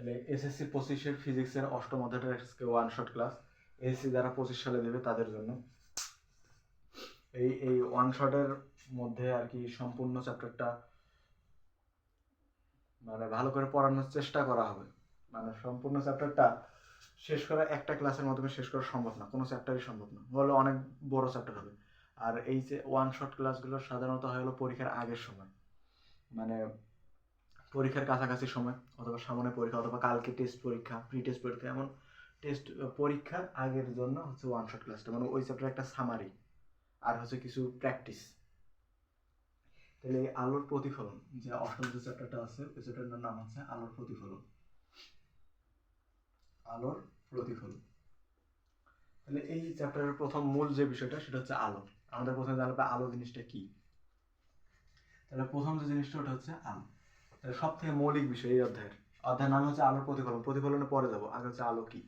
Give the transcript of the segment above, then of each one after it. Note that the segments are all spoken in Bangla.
তাহলে এসএসসি 25-এর ফিজিক্সের অষ্টম অধ্যায়টা আজকে ওয়ান শট ক্লাস। এসএসসি যারা 25 সালে দেবে তাদের জন্য এই ওয়ান শটের মধ্যে আর কি সম্পূর্ণ চ্যাপ্টারটা মানে ভালো করে পড়ানোর চেষ্টা করা হবে। মানে সম্পূর্ণ চ্যাপ্টারটা শেষ করা একটা ক্লাসের মাধ্যমে শেষ করা সম্ভব না, কোনো চ্যাপ্টারই সম্ভব না, হলে অনেক বড় চ্যাপ্টার হবে। আর এই যে ওয়ান শট ক্লাসগুলো সাধারণত হয় হলো পরীক্ষার আগের সময়, মানে পরীক্ষার কাছাকাছি সময়, অথবা সামনে পরীক্ষা, অথবা কালকে টেস্ট পরীক্ষা, প্রি টেস্ট পরীক্ষা, এমন টেস্ট পরীক্ষার আগের জন্য হচ্ছে ওয়ান শট ক্লাসটা, মানে ওই চ্যাপ্টার একটা সামারি আর হচ্ছে কিছু প্র্যাকটিস। তাহলে এই আলোর প্রতিফলন যে অষ্টম যে চ্যাপ্টারটা আছে, ওই চ্যাপ্টারটার নাম হচ্ছে আলোর প্রতিফলন। আলোর প্রতিফলন। তাহলে এই চ্যাপ্টারের প্রথম মূল যে বিষয়টা সেটা হচ্ছে আলো। আমাদের প্রথমে জানতে আলো জিনিসটা কি। তাহলে প্রথম যে জিনিসটা ওটা হচ্ছে আলো। তাহলে সব থেকে মৌলিক বিষয় এই অধ্যায়ের নাম হচ্ছে আলোর প্রতিফলন। প্রতিফলনে পরে যাব, আগে হচ্ছে আলো কি।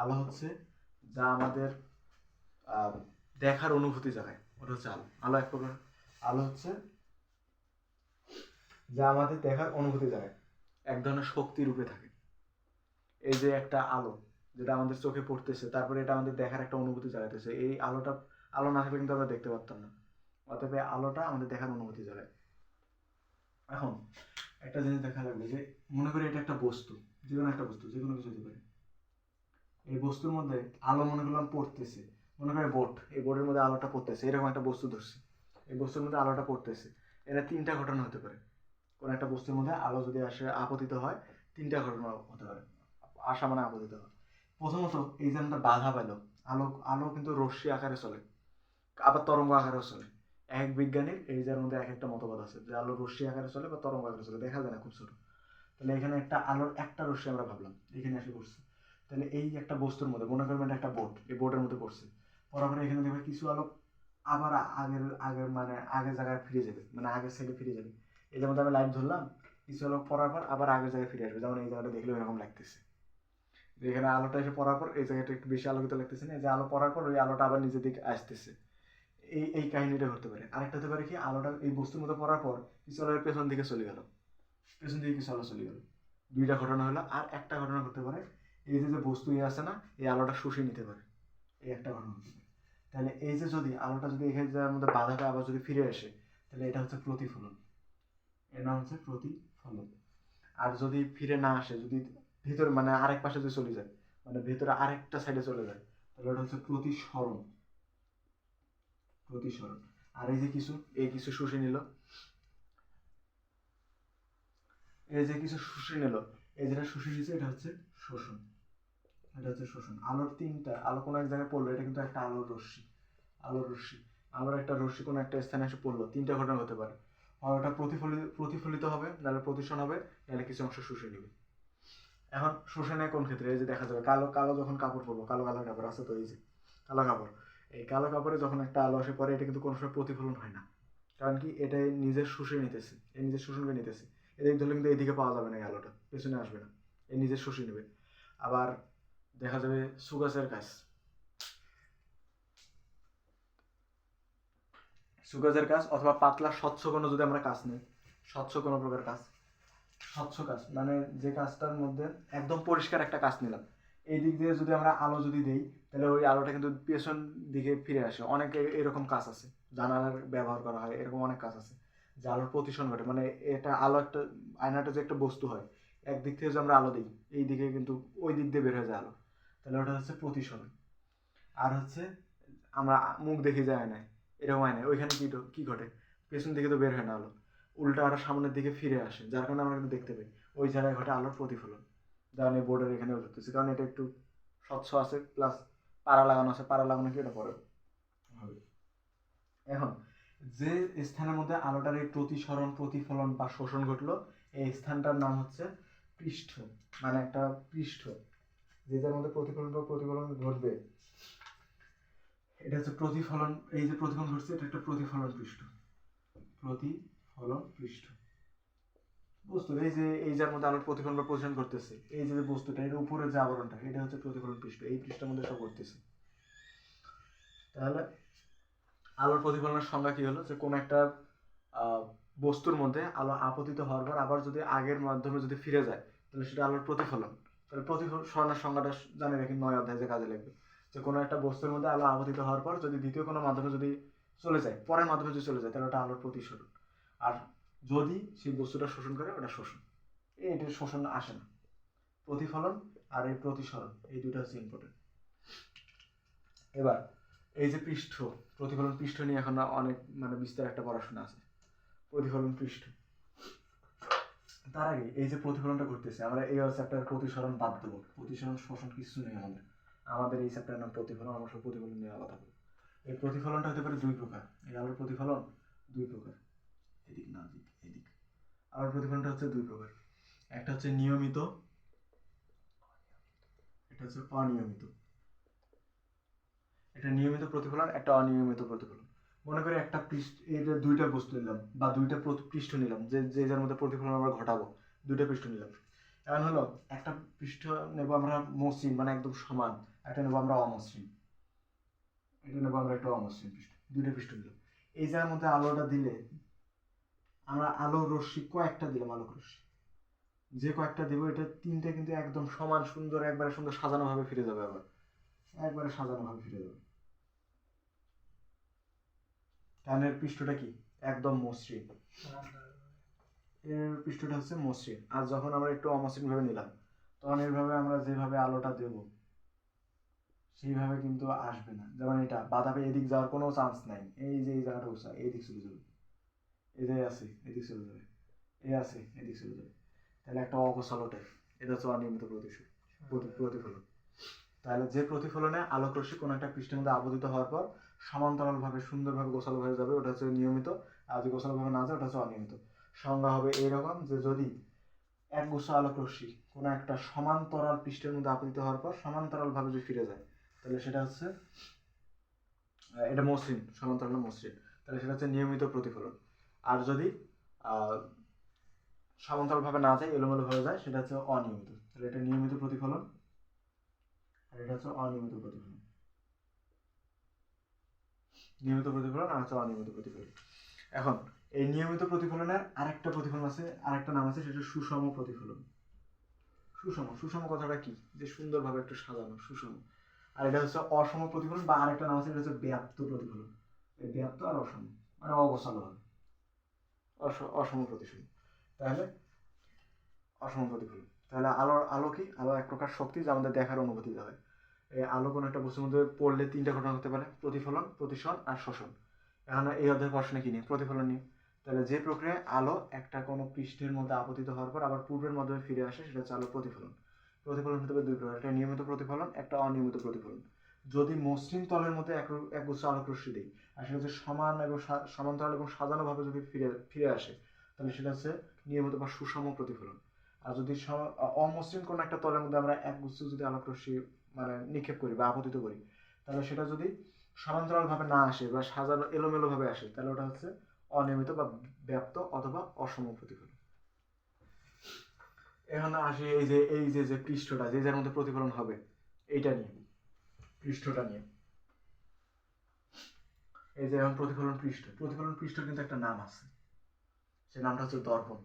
আলো হচ্ছে যা আমাদের দেখার অনুভূতি জাগায়, ওটা হচ্ছে আলো। আলো এক প্রকার, আলো হচ্ছে যা আমাদের দেখার অনুভূতি জাগায়, এক ধরনের শক্তি রূপে থাকে। এই যে একটা আলো যেটা আমাদের চোখে পড়তেছে, তারপরে এটা আমাদের দেখার একটা অনুভূতি জাগাইতেছে। এই আলোটা, আলো না থাকলে কিন্তু আমরা দেখতে পারতাম না, অতএব আলোটা আমাদের দেখার অনুভূতি জাগায়। এখন একটা জিনিস দেখা লাগবে যে মনে করি এটা একটা বস্তু, যে কোনো একটা বস্তু, যে কোনো কিছু হতে পারে। এই বস্তুর মধ্যে আলো মনে করলাম পড়তেছে, মনে করে বোর্ড, এই বোর্ডের মধ্যে আলোটা পড়তেছে, এরকম একটা বস্তু ধরছে, এই বস্তুর মধ্যে আলোটা পড়তেছে। এটা তিনটা ঘটনা হতে পারে। কোনো একটা বস্তুর মধ্যে আলো যদি আসে আপতিত হয়, তিনটা ঘটনা হতে পারে। আসা মানে আপতিত হয়। প্রথমত এই যে আমরা বাধা পেল, আলো আলো কিন্তু রশ্মি আকারে চলে, আবার তরঙ্গ আকারেও চলে। এক বিজ্ঞানীর এই যার মধ্যে এক একটা মতবাদ আছে যে আলো রশ্মি আকারে চলে বা তরঙ্গ আকারে চলে, দেখা যায় না, খুব ছোট। তাহলে এখানে একটা আলোর একটা রশ্মি আমরা ভাবলাম এখানে এসে পড়ছে। তাহলে এই একটা বস্তুর মধ্যে মনে করবেন একটা বোর্ড, এই বোর্ডের মধ্যে পড়ছে, পড়ার পরে এখানে দেখবে কিছু আলো আবার আগের আগের মানে আগের জায়গায় ফিরে যাবে, মানে আগের সাইডে ফিরে যাবে। এই যেমন আমি লাইট ধরলাম, কিছু আলো পড়ার পর আবার আগের জায়গায় ফিরে আসবে, যেমন এই জায়গাটা দেখলে এরকম লাগতেছে। এখানে আলোটা এসে পড়ার পর এই জায়গাটা একটু বেশি আলোকিত লাগতেছে না, এই যে আলো পড়ার পর ওই আলোটা আবার নিজের দিকে আসতেছে। এই কাহিনীটা হতে পারে। আরেকটা হতে পারে কি, আলোটা এই বস্তুর মধ্যে পড়ার পর কিছু আলো পেছন দিকে চলে গেল, পেছন দিকে কিছু আলো চলে গেল। দুইটা ঘটনা হলো। আর একটা ঘটনা হতে পারে এই যে বস্তু আছে না, এই আলোটা শুষে নিতে পারে, এই একটা ঘটনা হতে পারে। তাহলে এই যে যদি আলোটা যদি এখানে যার মধ্যে বাধা পায় আবার যদি ফিরে আসে, তাহলে এটা হচ্ছে প্রতিফলন, এর নাম হচ্ছে প্রতিফলন। আর যদি ফিরে না আসে, যদি ভিতরে মানে আরেক পাশে যদি চলে যায়, মানে ভেতরে আরেকটা সাইডে চলে যায়, তাহলে ওটা হচ্ছে প্রতিসরণ। প্রতিসরণ। আর এই যে কিছু, এই কিছু শুষে নিল, এই যে কিছু শুষে নিল, এই যেটা শুষে নিচ্ছে এটা হচ্ছে শোষণ। এটা হচ্ছে শোষণ। আলোর তিনটা আলো কোনো এক জায়গায় পড়লো, এটা কিন্তু একটা আলোর রশ্মি। আলোর রশ্মি, আলোর একটা রশ্মি কোনো একটা স্থানে এসে পড়লো, তিনটা ঘটনা হতে পারে। আর ওটা প্রতিফলিত হবে, নাহলে প্রতিসরণ হবে, নাহলে কিছু অংশ শুষে নেবে। এখন শুষে নেয় কোন ক্ষেত্রে, এই যে দেখা যাবে কালো কালো যখন কাপড় পরবো, কালো কালো কাপড় আছে তো, এই যে কালো কাপড়, এই কালো কাপড়ে যখন একটা আলো আসে পরে, এটা কিন্তু কোনো সময় প্রতিফলন হয় না। কারণ কি, এটা নিজের শুষে নিতেছে, এই নিজের শোষণ করে নিতেছে। এদিক ধরলে কিন্তু এদিকে পাওয়া যাবে না, এই আলোটা পেছনে আসবে না, এই নিজের শুষে নেবে। আবার দেখা যাবে সুগাসের কাজ, সুগাসের কাজ অথবা পাতলা স্বচ্ছ কোনো যদি আমরা কাজ নেই, স্বচ্ছ কোনো প্রকার কাজ, স্বচ্ছ কাজ মানে যে কাজটার মধ্যে একদম পরিষ্কার একটা কাজ নিলাম, এই দিক দিয়ে যদি আমরা আলো যদি দেই, তাহলে ওই আলোটা কিন্তু পেছন দিকে ফিরে আসে। অনেক এরকম কাজ আছে, জানালার ব্যবহার করা হয়, এরকম অনেক কাজ আছে যে আলোর প্রতিসরণ ঘটে। মানে এটা আলো একটা, আয়নাটা যে একটা বস্তু হয়, একদিক থেকে যদি আমরা আলো দিই, এই দিকে কিন্তু ওই দিক দিয়ে বের হয়ে যায় আলো, তাহলে ওটা হচ্ছে প্রতিসরণ। আর হচ্ছে আমরা মুখ দেখে যায় আয়নায়, এরকম আয়নায় ওইখানে কি ঘটে, পেছন দিকে তো বের হয় না আলো, উল্টা আরো সামনের দিকে ফিরে আসে, যার কারণে আমরা কিন্তু দেখতে পাই। ওই জায়গায় ঘটে আলোর প্রতিফলন, যেমন এই বোর্ডের এখানেও ধরতেছি, কারণ এটা একটু স্বচ্ছ আছে, প্লাস পাড়া লাগানো আছে, পাড়া লাগানো কি এটা পরে হবে। এখন যে স্থানের মধ্যে আলোটার এই প্রতিসরণ, প্রতিফলন বা শোষণ ঘটলো, এই স্থানটার নাম হচ্ছে পৃষ্ঠ, মানে একটা পৃষ্ঠ, যে যার মধ্যে প্রতিফলন বা প্রতিফলন ঘটবে, এটা হচ্ছে প্রতিফলন। এই যে প্রতিফলন ঘটছে, এটা একটা প্রতিফলন পৃষ্ঠ, প্রতিফলন পৃষ্ঠ। বস্তু এই যে এই যার মধ্যে আলোর প্রতিফলন বা প্রতিসরণ করতেছে, এই যে বস্তুটা, এর উপরে যে আবরণটা, এটা হচ্ছে প্রতিফলন পৃষ্ঠ, এই পৃষ্ঠের মধ্যে সব ঘটতেছে। তাহলে আলোর প্রতিফলনের সংজ্ঞা কি হলো, যে কোন একটা বস্তুর মধ্যে আলো আপতিত হওয়ার পর আবার যদি আগের মাধ্যমে যদি ফিরে যায়, তাহলে সেটা আলোর প্রতিফলন। তাহলে প্রতিফলনের সংজ্ঞাটা জানি রাখি 9 অধ্যায়ে যে কাজে লাগবে, যে কোনো একটা বস্তুর মধ্যে আলো আপতিত হওয়ার পর যদি দ্বিতীয় কোনো মাধ্যমে যদি চলে যায়, পরের মাধ্যমে যদি চলে যায়, তাহলে ওটা আলোর প্রতিসরণ। আর যদি সেই বস্তুটা শোষণ করে ওটা শোষণ। এটা শোষণ আসে না। প্রতিফলন আর এই প্রতিসরণ, এই দুটো হচ্ছে ইম্পর্টেন্ট। এবার এই যে পৃষ্ঠ, প্রতিফলন পৃষ্ঠ নিয়ে এখন অনেক বিস্তার একটা পড়াশোনা আছে। প্রতিফলন পৃষ্ঠ, তার আগে এই যে প্রতিফলনটা ঘটতেছে, আমরা এই চ্যাপ্টার প্রতিসরণ বাদ দেবো, প্রতিসরণ শোষণ কিছু নেই আমাদের এই চ্যাপ্টারের নাম প্রতিফলন। আমরা সব প্রতিফলন নিয়ে আলাদা করবো। এই প্রতিফলনটা হতে পারে দুই প্রকার। এই আলোর প্রতিফলন দুই প্রকার। এদিক না এদিক। আলোর প্রতিফলনটা হচ্ছে দুই প্রকার। একটা হচ্ছে নিয়মিত, এটা হচ্ছে অনিয়মিত। একটা নিয়মিত প্রতিফলন, একটা অনিয়মিত প্রতিফলন। মনে করি একটা এই যে দুইটা বস্তু নিলাম বা দুইটা পৃষ্ঠ নিলাম, যে যার মধ্যে প্রতিফলন আমরা ঘটাবো, দুইটা পৃষ্ঠ নিলাম। এখন হলো একটা পৃষ্ঠ নেব আমরা মসৃণ, একদম সমান, একটা নেব আমরা অমসৃণ, এটা নেব আমরা একটা অমসৃণ পৃষ্ঠ। দুইটা পৃষ্ঠ নিলাম। এই যার মধ্যে আলোটা দিলে আমরা আলোর রশ্মি কয়েকটা দিলাম, আলোক রশ্মি যে কয়েকটা দিব, এটা তিনটা কিন্তু একদম সমান সুন্দর, একবারে সুন্দর সাজানো ভাবে ফিরে যাবে, আবার একবারে সাজানো ভাবে ফিরে যাবে। কারণের পৃষ্ঠটা কি একদম মসৃণ, এর পৃষ্ঠটা হচ্ছে মসৃণ। আর যখন আমরা একটু অমসৃণ ভাবে নিলাম, তখন এইভাবে আমরা যেভাবে আলোটা দেব সেইভাবে কিন্তু আসবে না। যেমন এটা বাধাবে, এদিক যাওয়ার কোনো চান্স নাই। এই যে এই জায়গাটা উঁচা, এইদিক চলে যাবে, এই যে আছে এদিক চলে যাবে, এই আছে এদিক চলে যাবে। তাহলে একটা অগোছালো টাইপ, এটা হচ্ছে অনিয়মিত প্রতিফলন। তাহলে যে প্রতিফলনে আলোক রশ্মি কোনো একটা পৃষ্ঠের মধ্যে আবদ্ধ হওয়ার পর সমান্তরালভাবে সুন্দরভাবে গোছালোভাবে যাবে, ওটা হচ্ছে নিয়মিত। আর যদি গোছালোভাবে না যায়, ওটা হচ্ছে অনিয়মিত। সংজ্ঞা হবে এইরকম, যে যদি একগুচ্ছ আলোক রশ্মি কোনো একটা সমান্তরাল পৃষ্ঠের মধ্যে আপতিত হওয়ার পর সমান্তরালভাবে যদি ফিরে যায়, তাহলে সেটা হচ্ছে এটা মসৃণ, সমান্তরাল মসৃণ, তাহলে সেটা হচ্ছে নিয়মিত প্রতিফলন। আর যদি সমান্তরালভাবে না যায়, এলোমেলোভাবে যায়, সেটা হচ্ছে অনিয়মিত। তাহলে এটা নিয়মিত প্রতিফলন আর এটা হচ্ছে অনিয়মিত প্রতিফলন। নিয়মিত প্রতিফলন আর হচ্ছে অনিয়মিত প্রতিফলন। এখন এই নিয়মিত প্রতিফলনের আরেকটা প্রতিফলন আছে, আরেকটা নাম আছে, সেটা সুষম প্রতিফলন। সুষম কথাটা কি, যে সুন্দরভাবে একটু সাজানো, সুষম। আর এটা হচ্ছে অসম প্রতিফলন, বা আরেকটা নাম আছে, এটা হচ্ছে ব্যাপ্ত প্রতিফলন। এই ব্যাপ্ত আর অসম, অগোছালো হবে, অসম প্রতিফলন। তাহলে অসম প্রতিফলন, তাহলে আলো কি, আলো এক প্রকার শক্তি যা আমাদের দেখার অনুভূতি দেয়। এই আলো কোনো একটা বস্তুর মধ্যে পড়লে তিনটা ঘটনা হতে পারে, প্রতিফলন, প্রতিসরণ আর শোষণ। এখন এই অধ্যায় পড়াশোনা কি নিয়ে, প্রতিফলন নিয়ে। তাহলে যে প্রক্রিয়ায় আলো একটা কোনো পৃষ্ঠের মধ্যে আপতিত হওয়ার পর আবার পূর্বের মাধ্যমে ফিরে আসে, সেটা হচ্ছে আলো প্রতিফলন। প্রতিফলন হতে পারে দুই প্রকার, একটা নিয়মিত প্রতিফলন, একটা অনিয়মিত প্রতিফলন। যদি মসৃণ তলের মধ্যে একগুচ্ছ আলোক রশ্মি দিই, আর সেটা হচ্ছে সমান এবং সমান্তরাল এবং সাজানোভাবে যদি ফিরে আসে, তাহলে সেটা হচ্ছে নিয়মিত বা সুষম প্রতিফলন। আর যদি অমসৃণ কোনো একটা তলের মধ্যে আমরা একগুচ্ছ যদি আলোক রশ্মি নিক্ষেপ করি বা আপতিত করি, তাহলে সেটা যদি সমান্তরালভাবে না আসে বা সাজানো এলোমেলোভাবে আসে, তাহলে ওটা হচ্ছে অনিয়মিত বা ব্যাপ্ত অথবা অসম প্রতিফলন। এখন আসি এই যে পৃষ্ঠটা, যে যার মধ্যে প্রতিফলন হবে, এইটা নিয়ে, পৃষ্ঠটা নিয়ে। এই যে এখন প্রতিফলন পৃষ্ঠ কিন্তু একটা নাম আছে, সে নামটা হচ্ছে দর্পণ।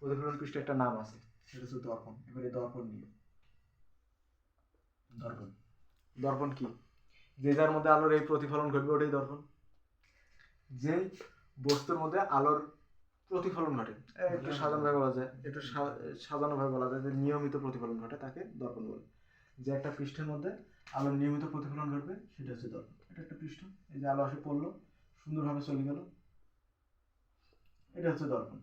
প্রতিফলন পৃষ্ঠ একটা নাম আছে, সেটা হচ্ছে দর্পণ। এবারে দর্পণ নিয়ে, দর্পণ কি, যে যার মধ্যে আলোর এই প্রতিফলন ঘটবে, ওটাই দর্পণ। যে বস্তুর মধ্যে আলোর প্রতিফলন ঘটে, একটু সাজানোভাবে বলা যায়, যে নিয়মিত প্রতিফলন ঘটে, তাকে দর্পণ বলে। যে একটা পৃষ্ঠের মধ্যে আলোর নিয়মিত প্রতিফলন ঘটবে, সেটা হচ্ছে দর্পণ। এটা একটা পৃষ্ঠ, এই যে আলো আসে পড়লো, সুন্দরভাবে চলে গেল, এটা হচ্ছে দর্পণ।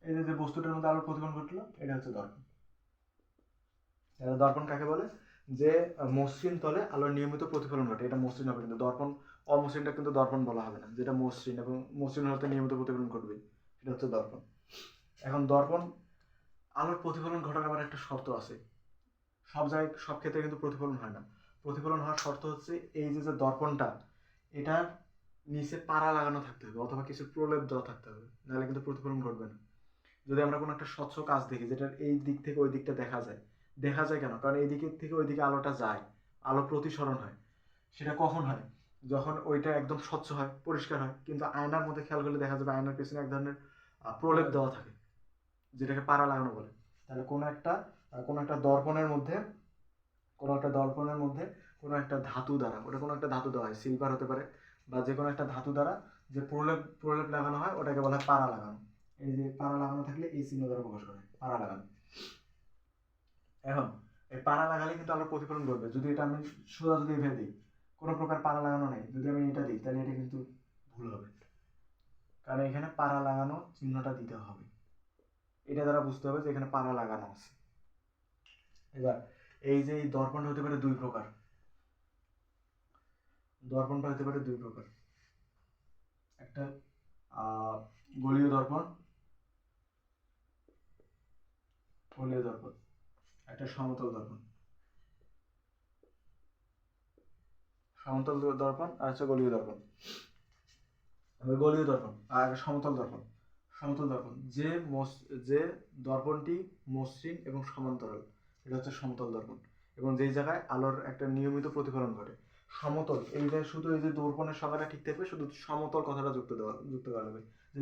এই যে বস্তুটার মধ্যে আলোর প্রতিফলন ঘটলো, এটা হচ্ছে দর্পণ। দর্পণ কাকে বলে, যে মসৃণ তলে আলোর নিয়মিত প্রতিফলন ঘটে, এটা মসৃণ হবে। কিন্তু দর্পণ, অমসৃণটা কিন্তু দর্পণ বলা হবে না। যেটা মসৃণ এবং মসৃণ হতে নিয়মিত প্রতিফলন ঘটবে, সেটা হচ্ছে দর্পণ। এখন দর্পণ আলোর প্রতিফলন ঘটার আবার একটা শর্ত আছে। সব ক্ষেত্রে কিন্তু প্রতিফলন হয় না। প্রতিফলন হওয়ার শর্ত হচ্ছে এই যে দর্পণটা, এটার নিচে পাড়া লাগানো থাকতে হবে অথবা কিছু প্রলেপ দেওয়া থাকতে হবে, নাহলে কিন্তু প্রতিফলন ঘটবে না। যদি আমরা কোনো একটা স্বচ্ছ কাচ দেখি, যেটার এই দিক থেকে ওই দিকটা দেখা যায় কেন? কারণ এই দিকের থেকে ওই দিকে আলোটা যায়, আলো প্রতিসরণ হয়। সেটা কখন হয়? যখন ওইটা একদম স্বচ্ছ হয়, পরিষ্কার হয়। কিন্তু আয়নার মধ্যে খেয়াল করলে দেখা যাবে আয়নার পেছনে এক ধরনের প্রলেপ দেওয়া থাকে। যেটাকে পাড়া লাগানো বলে। তাহলে কোনো একটা দর্পণের মধ্যে কোনো একটা ধাতু দ্বারা, ওটা কোনো একটা ধাতু দেওয়া হয়, সিলভার হতে পারে বা যে কোনো একটা ধাতু দ্বারা যে প্রলেপ লাগানো হয় ওটাকে বলা হয় পাড়া লাগানো। এই যে পাড়া লাগানো থাকলে এই চিহ্ন দ্বারা প্রকাশ করে পাড়া লাগানো। এখন এই পাড়া লাগালে কিন্তু আলোর প্রতিফলন ঘটবে। যদি এটা আমি সোজা যদি এভাবে দিই, কোনো প্রকার পাড়া লাগানো নেই, যদি আমি এটা দিই তাহলে এটা কিন্তু ভুল হবে, কারণ এখানে পাড়া লাগানো চিহ্নটা দিতে হবে। এটা দ্বারা বুঝতে হবে যে এখানে পাড়া লাগানো আছে। এবার এই যে এই দর্পণটা হতে পারে দুই প্রকার, একটা গলীয় দর্পণ, একটা সমতল দর্পণ আর হচ্ছে গলীয় দর্পণ। গলীয় দর্পণ আর সমতল দর্পণ। যে দর্পণটি মসৃণ এবং সমান্তরাল, এটা হচ্ছে সমতল দর্পণ, এবং যেই জায়গায় আলোর একটা নিয়মিত প্রতিফলন ঘটে। সমতল, এই যে শুধু এই যে দর্পণের সংখ্যাটা ঠিক থাকবে, শুধু সমতল কথাটা যুক্ত করা হবে,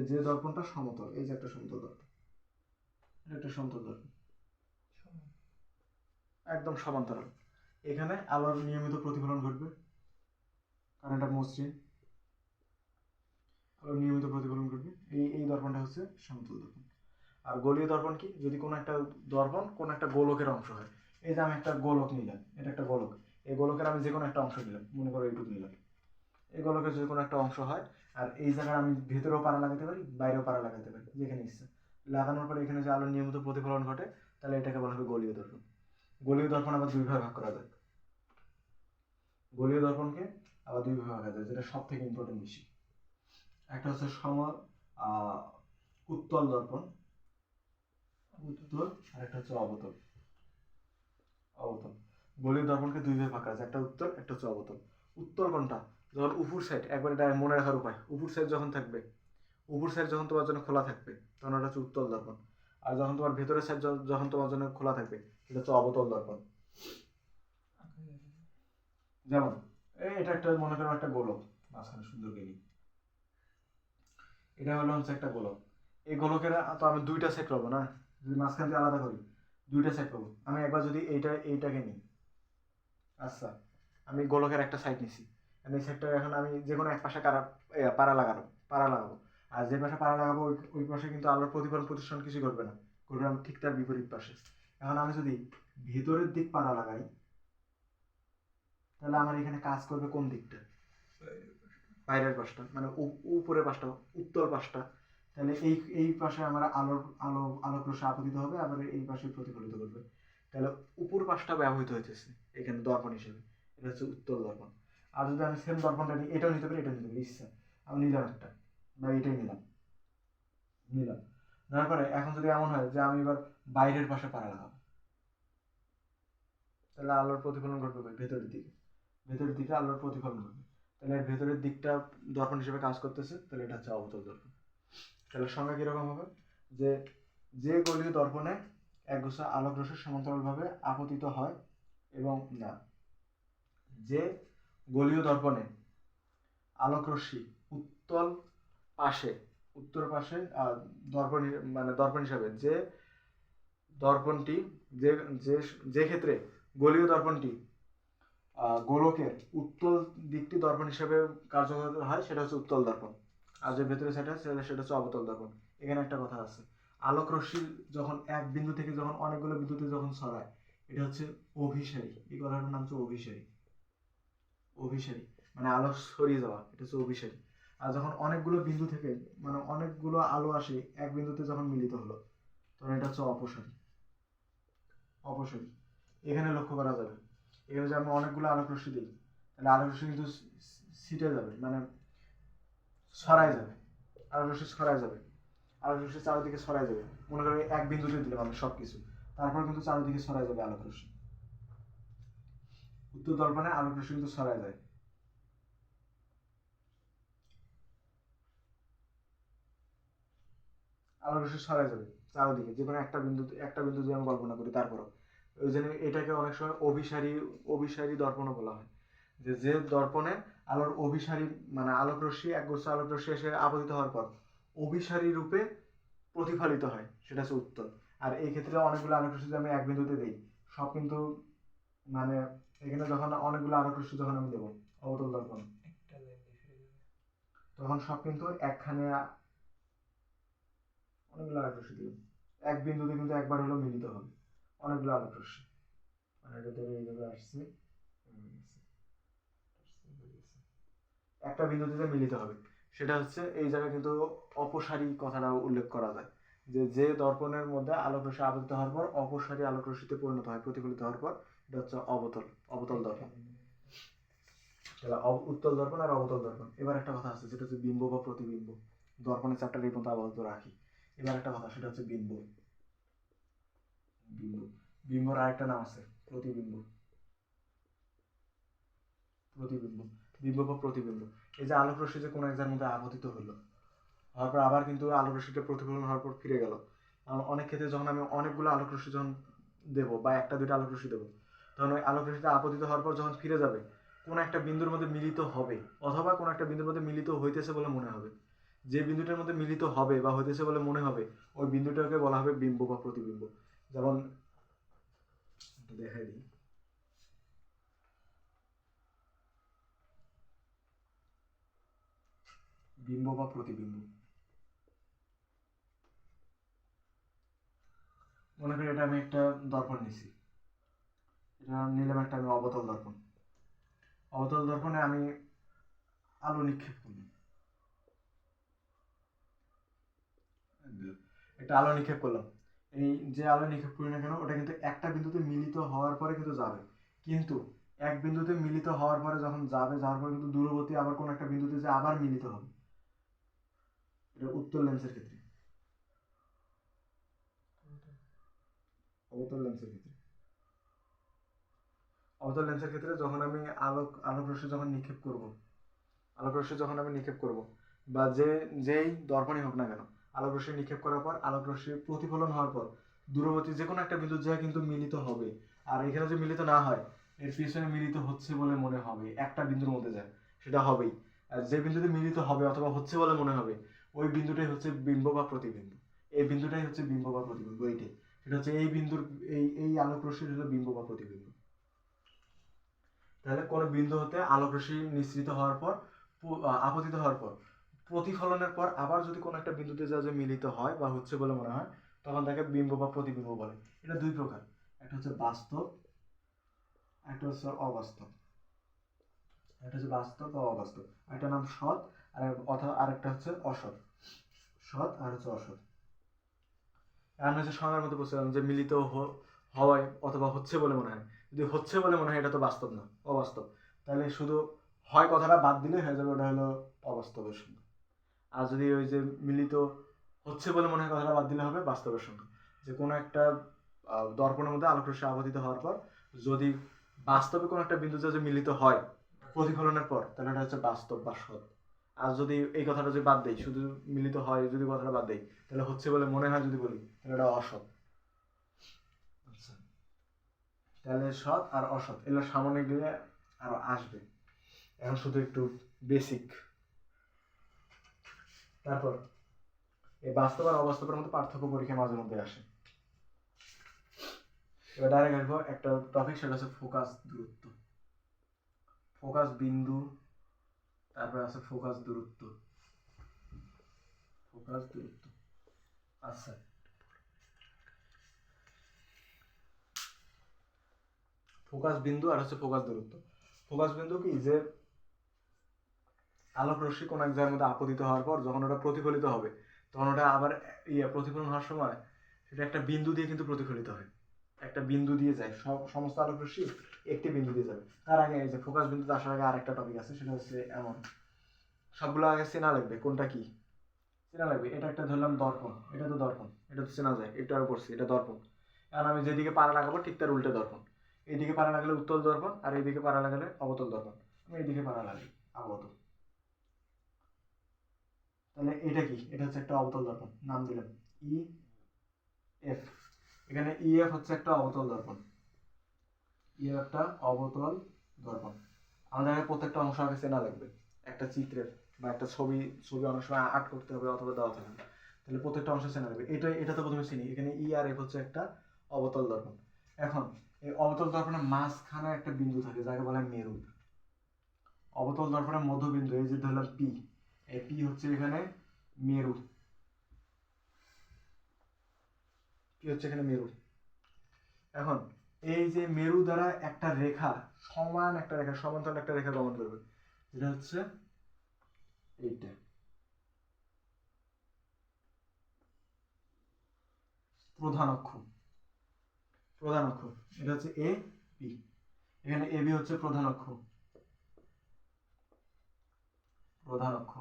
যে দর্পণটা সমতল, এই যে একটা সমতল দর্পণ, একদম সমান্তরাল, এখানে আলোর নিয়মিত প্রতিফলন ঘটবে, কারণ এটা মসৃণ, আলোর নিয়মিত প্রতিফলন ঘটবে। এই দর্পণটা হচ্ছে সমতল দর্পণ। আর গলীয় দর্পণ কি? যদি কোনো একটা দর্পণ কোনো একটা গোলকের অংশ হয়, এই যে আমি একটা গোলক নিলাম, এটা একটা গোলক, এই গোলকের আমি যে কোনো একটা অংশ নিলাম, মনে করো এইটুকু নিলাম, এই গোলকের যদি কোনো একটা অংশ হয়, আর এই জায়গায় আমি ভেতরেও পাড়া লাগাতে পারি, বাইরেও পাড়া লাগাতে পারি, যেখানে ইচ্ছা লাগানোর পরে এখানে যে আলোর নিয়মিত প্রতিফলন ঘটে, তাহলে এটাকে বলা হবে গলীয় দর্পণ। গলীয় দর্পণ আবার দুই ভাগে ভাগ করা যায়, গলীয় দর্পণকে আবার দুই ভাগে ভাগ করা যায়, যেটা সব থেকে ইম্পর্টেন্ট বেশি। একটা হচ্ছে উত্তল দর্পণ, আর একটা হচ্ছে অবতল। গলীয় দর্পণকে দুই ভাগে ভাগ করা যায়, একটা উত্তল, একটা হচ্ছে অবতল। উত্তল কোনটা? যখন উপর সাইড, একবার এটা মনে রাখার উপায়, উপর সাইড যখন তোমার জন্য খোলা থাকবে, তখন ওটা হচ্ছে উত্তল দর্পণ। আর যখন তোমার ভেতরের সাইড যখন তোমার জন্য খোলা থাকবে, এটা হচ্ছে অবতল দর্পণ। যেমন এটা একটা, মনে করো একটা গোলক, মাঝখানে সুন্দর গেলি, এটা হচ্ছে একটা গোলক। এই গোলকের তো আমি দুইটা সেট পাবো না, যদি মাঝখান দিয়ে আলাদা করি দুইটা সেট পাবো। আমি একবার যদি এইটাকে নিই, আচ্ছা আমি গোলকের একটা সাইড নিছি, এই সাইডটা এখন আমি যে কোনো এক পাশে পাড়া লাগাবো, আর যে পাশে পাড়া লাগাবো ওই পাশে কিন্তু আলোর প্রতিসরণ কিছু করবে না, আমি ঠিক তার বিপরীত পাশে। এখন আমি যদি ভিতরের দিক পাড়া লাগাই, তাহলে আমার এখানে কাজ করবে কোন দিকটা? বাইরের পাশটা, মানে উপরের পাশটা, উত্তর পাশটা। তাহলে এই পাশে আমার আলোক রশ্মি আপতিত হবে, আবার এই পাশে প্রতিফলিত করবে। তাহলে উপর পাশটা ব্যবহৃত হইতেছে এখানে দর্পণ হিসেবে, এটা হচ্ছে উত্তল দর্পণ। আর যদি আমি সেম দর্পণটা নিই, এটাও নিতে পারি, ইচ্ছা আমি নিলাম একটা, বা এটাই নিলাম। নেওয়ার পরে এখন যদি এমন হয় যে আমি এবার বাইরের পাশে পাড়া লাগাবো, তাহলে আলোর প্রতিফলন ঘটবে ভেতরের দিকে আলোর প্রতিফলন ঘটবে। তাহলে এর ভেতরের দিকটা দর্পণ হিসেবে কাজ করতেছে, তাহলে এটা হচ্ছে অবতল দর্পণ। তাহলে সংজ্ঞা কিরকম হবে? যে গলীয় দর্পণে একগুচ্ছ আলোক রশ্মি সমান্তরালভাবে আপতিত হয়, এবং না, যে গলীয় দর্পণে আলোক রশ্মি উত্তর পাশে দর্পণ হিসাবে, যে ক্ষেত্রে গলীয় দর্পণটি গোলকের উত্তল দিকটি দর্পণ হিসেবে কার্যকর হয়, সেটা হচ্ছে উত্তল দর্পণ। আর যে ভেতরে সেটা হচ্ছে অবতল দর্পণ। এখানে একটা কথা আছে, আলোক রশ্মি যখন এক বিন্দু থেকে যখন অনেকগুলো বিন্দুতে যখন ছড়ায়, এটা হচ্ছে অভিসারী। এই কথাটার নাম হচ্ছে অভিসারী, মানে আলো ছড়িয়ে যাওয়া, এটা হচ্ছে অভিসারী। আর যখন অনেকগুলো বিন্দু থেকে, মানে অনেকগুলো আলো আসে এক বিন্দুতে যখন মিলিত হলো, তখন এটা হচ্ছে অপসারী। এখানে লক্ষ্য করা যাবে, এখানে যদি আমরা অনেকগুলো আলোক রশ্মি দিই, তাহলে আলোক রশ্মি কিন্তু ছিটে যাবে, মানে ছড়ায় যাবে, আলোক রশ্মি চারিদিকে ছড়ায় যাবে। মনে করি এক বিন্দুতে দিলাম আমি সবকিছু, তারপর কিন্তু চারিদিকে ছড়ায় যাবে আলোক রশ্মি। উত্তর দর্পণে আলোক রশ্মি কিন্তু ছড়ায় যায়। আলোক রশ্মি ছড়ায় যাবে চারিদিকে, যে কোনো একটা বিন্দু যদি আমি কল্পনা করি, তারপরও ওই জন্য এটাকে অনেক সময় অভিসারী দর্পণও বলা হয়। যে দর্পণে আলোর অভিসারী, মানে আলোক রশ্মি একগুচ্ছ আলোক রশ্মি এসে আপতিত হওয়ার পর অভিসারী রূপে প্রতিফলিত হয় সেটা হচ্ছে উত্তল। আর এই ক্ষেত্রে অনেকগুলো আলোক রশ্মি যদি আমি এক বিন্দুতে দিই, সব কিন্তু মানে এখানে যখন অনেকগুলো আলোক রশ্মি যখন আমি দেবো অবতল দর্পণ, তখন সব কিন্তু একখানে অনেকগুলো আলোক রশ্মি দিব, এক বিন্দুতে কিন্তু একবার হলো মিলিত হবে অনেকগুলো আলোক রশ্মি। মানে এটা থেকে এইভাবে আসছে, একটা বিন্দুতে যে মিলিত হবে সেটা হচ্ছে এই জায়গায় কিন্তু অপসারী কথাটা উল্লেখ করা যায়, যে যে দর্পণের মধ্যে আলোক রশ্মি আবদ্ধ হওয়ার পর অপসারী আলোক রশ্মিতে পরিণত হয়, প্রতিফলিত হওয়ার পর, এটা হচ্ছে অবতল দর্পণ। তাহলে উত্তল দর্পণ আর অবতল দর্পণ। এবার একটা কথা আছে যেটা হচ্ছে বিম্ব বা প্রতিবিম্ব। দর্পণের চ্যাপ্টার এই পর্যন্ত আপাতত রাখি। এবার একটা কথা, সেটা হচ্ছে বিম্ব। বিম্বর আরেকটা নাম আছে প্রতিবিম্ব। বিম্ব বা প্রতিবিম্ব, এই যে আলোক রশ্মি যে কোনো এক জায়গার মধ্যে আপতিত হলো, হওয়ার পর আবার কিন্তু আলোক রশ্মিটা প্রতিফলন হওয়ার পর ফিরে গেল। অনেক ক্ষেত্রে যখন আমি অনেকগুলো আলোক রশ্মি যখন দেবো বা একটা দুইটা আলোক রশ্মি দেবো, তখন ওই আলোক রশ্মিটা আপতিত হওয়ার পর যখন ফিরে যাবে, কোন একটা বিন্দুর মধ্যে মিলিত হবে অথবা কোন একটা বিন্দুর মধ্যে মিলিত হইতেছে বলে মনে হবে। যে বিন্দুটার মধ্যে মিলিত হবে বা হইতেছে বলে মনে হবে, ওই বিন্দুটাকে বলা হবে বিম্ব বা প্রতিবিম্ব। যেমন দেখাই দিই, বিম্ব বা প্রতিবিম্ব। মনে করি এটা আমি একটা দর্পণ নিছি, এটা নিলাম একটা আমি অবতল দর্পণ। অবতল দর্পণে আমি আলো নিক্ষেপ করলাম, একটা আলো নিক্ষেপ করলাম। এই যে আলো নিক্ষেপ করি না কেন, ওটা কিন্তু একটা বিন্দুতে মিলিত হওয়ার পরে কিন্তু যাবে, কিন্তু এক বিন্দুতে মিলিত হওয়ার পরে যখন যাওয়ার পরে কিন্তু দূরবর্তী আবার কোন একটা বিন্দুতে যে আবার মিলিত হবে। এটা উত্তল লেন্সের ক্ষেত্রে, অবতল লেন্সের ক্ষেত্রে, অবতল লেন্সের ক্ষেত্রে যখন আমি আলোক রশ্মি যখন নিক্ষেপ করব, আলোক রশ্মি যখন আমি নিক্ষেপ করব, বা যেই দর্পণই হোক না কেন, আলোক রশ্মি নিক্ষেপ করার পর আলোক রশ্মি প্রতিফলন হওয়ার পর দূরবর্তী যে কোনো একটা বিন্দু যা কিন্তু মিলিত হবে। আর এখানে যে মিলিত না হয়, এর পিছনে মিলিত হচ্ছে বলে মনে হবে, একটা বিন্দুর মধ্যে যায় সেটা হবেই। আর যে বিন্দুতে মিলিত হবে অথবা হচ্ছে বলে মনে হবে, ওই বিন্দুটাই হচ্ছে বিম্ব বা প্রতিবিম্ব। এই বিন্দুটাই হচ্ছে বিম্ব বা প্রতিবিম্ব। এইটাই, সেটা হচ্ছে এই বিন্দুর এই আলোক রশ্মির হলো বিম্ব বা প্রতিবিম্ব। তাহলে কোন বিন্দু হতে আলোক রশ্মি নিঃসৃত হওয়ার পর, আপতিত হওয়ার পর, প্রতিফলনের পর আবার যদি কোনো একটা বিন্দুতে যা যে মিলিত হয় বা হচ্ছে বলে মনে হয়, তখন তাকে বিম্ব বা প্রতিবিম্ব বলে। এটা দুই প্রকার, একটা হচ্ছে বাস্তব, একটা হচ্ছে অবাস্তব। একটা হচ্ছে বাস্তব বা অবাস্তব, একটা নাম সৎ, আর অথবা আরেকটা হচ্ছে অসৎ। সৎ আর হচ্ছে অসৎ। আমি হচ্ছে সংজ্ঞার মধ্যে বলছিলাম যে মিলিত হওয়ায় অথবা হচ্ছে বলে মনে হয়, যদি হচ্ছে বলে মনে হয় এটা তো বাস্তব না, অবাস্তব। তাহলে শুধু হয় কথাটা বাদ দিলে হয়ে যাবে, ওটা হলো অবাস্তবের সংজ্ঞা। আর যদি ওই যে মিলিত হচ্ছে বলে মনে হয় কথাটা বাদ দিলে হবে বাস্তবের সংজ্ঞা। যে কোনো একটা দর্পণের মধ্যে আলোক রশ্মি আপতিত হওয়ার পর যদি বাস্তবে কোনো একটা বিন্দু যে মিলিত হয় প্রতিফলনের পর, তাহলে এটা হচ্ছে বাস্তব বা সৎ। আর যদি এই কথাটা যদি বাদ দেই, শুধু মিলিত হয় যদি কথাটা বাদ দেই, তাহলে হচ্ছে বলে মনে হয় যদি বলি, তাহলে এটা অসৎ। আচ্ছা, তাহলে সৎ আর অসৎ এগুলো সামনে গিয়ে আরো আসবে, এখন শুধু একটু বেসিক। তারপর এই বাস্তব আর অবাস্তবের মধ্যে পার্থক্য পরীক্ষা মাঝে মধ্যে আসে। এবার ডাইরেক্ট আসবো একটা টপিক, সেটা হচ্ছে ফোকাস দূরত্ব। ফোকাস বিন্দু, তারপর আছে ফোকাস দূরত্ব। ফোকাস দূরত্ব, আচ্ছা, ফোকাস বিন্দু আর হচ্ছে ফোকাস দূরত্ব। ফোকাস বিন্দু কি, যে আলোক রশ্মি কোন এক জায়গার মধ্যে আপতিত হওয়ার পর যখন ওটা প্রতিফলিত হবে, তখন ওটা আবার প্রতিফলন হওয়ার সময় সেটা একটা বিন্দু দিয়ে কিন্তু প্রতিফলিত হয়, একটা বিন্দু দিয়ে যায়, সমস্ত আলোক রশ্মি একটি বিন্দু দিয়ে যাবে। তার আগে এই যে ফোকাস বিন্দুতে আসার আগে আরেকটা টপিক আছে, সেটা হচ্ছে এমন, সবগুলো আগে চেনা লাগবে কোনটা কি চেনা লাগবে। এটা একটা ধরলাম দর্পণ, এটা তো দর্পণ, এটা তো চেনা যায়, একটু আগে পড়ছি এটা দর্পণ। এখন আমি যেদিকে পাড়া লাগাবো ঠিক তার উল্টে দর্পণ। এইদিকে পাড়া লাগালে উত্তল দর্পণ, আর এইদিকে পাড়া লাগালে অবতল দর্পণ। আমি এইদিকে পাড়া লাগাই আবতল। তাহলে এটা কি, এটা হচ্ছে একটা অবতল দর্পণ, নাম দিলাম ই এফ। এখানে ই এফ হচ্ছে একটা অবতল দর্পণ, ই এফ একটা অবতল দর্পণ। আমাদের প্রত্যেকটা অংশ আগে চেনা লাগবে, একটা চিত্রের বা একটা ছবি অনেক সময় আর্ট করতে হবে অথবা দেওয়া থাকবে। তাহলে প্রত্যেকটা অংশ চেনা যাবে। এটা তো প্রথমে চিনি, এখানে ই আর এফ হচ্ছে একটা অবতল দর্পণ। এখন এই অবতল দর্পণের মাঝখানে একটা বিন্দু থাকে যাকে বলা হয় মেরু। অবতল দর্পণের মধ্যবিন্দু, এই যে ধরলাম পি, এই পি হচ্ছে এখানে মেরু, পি হচ্ছে এখানে মেরু। এখন এই যে মেরু দ্বারা একটা রেখা, সমান একটা রেখা, সমান্তরাল একটা রেখা গমন করবে, যেটা হচ্ছে এইটা, প্রধান অক্ষ। প্রধান অক্ষ এটা হচ্ছে এ বি, এখানে এ বি হচ্ছে প্রধান অক্ষ, প্রধান অক্ষ।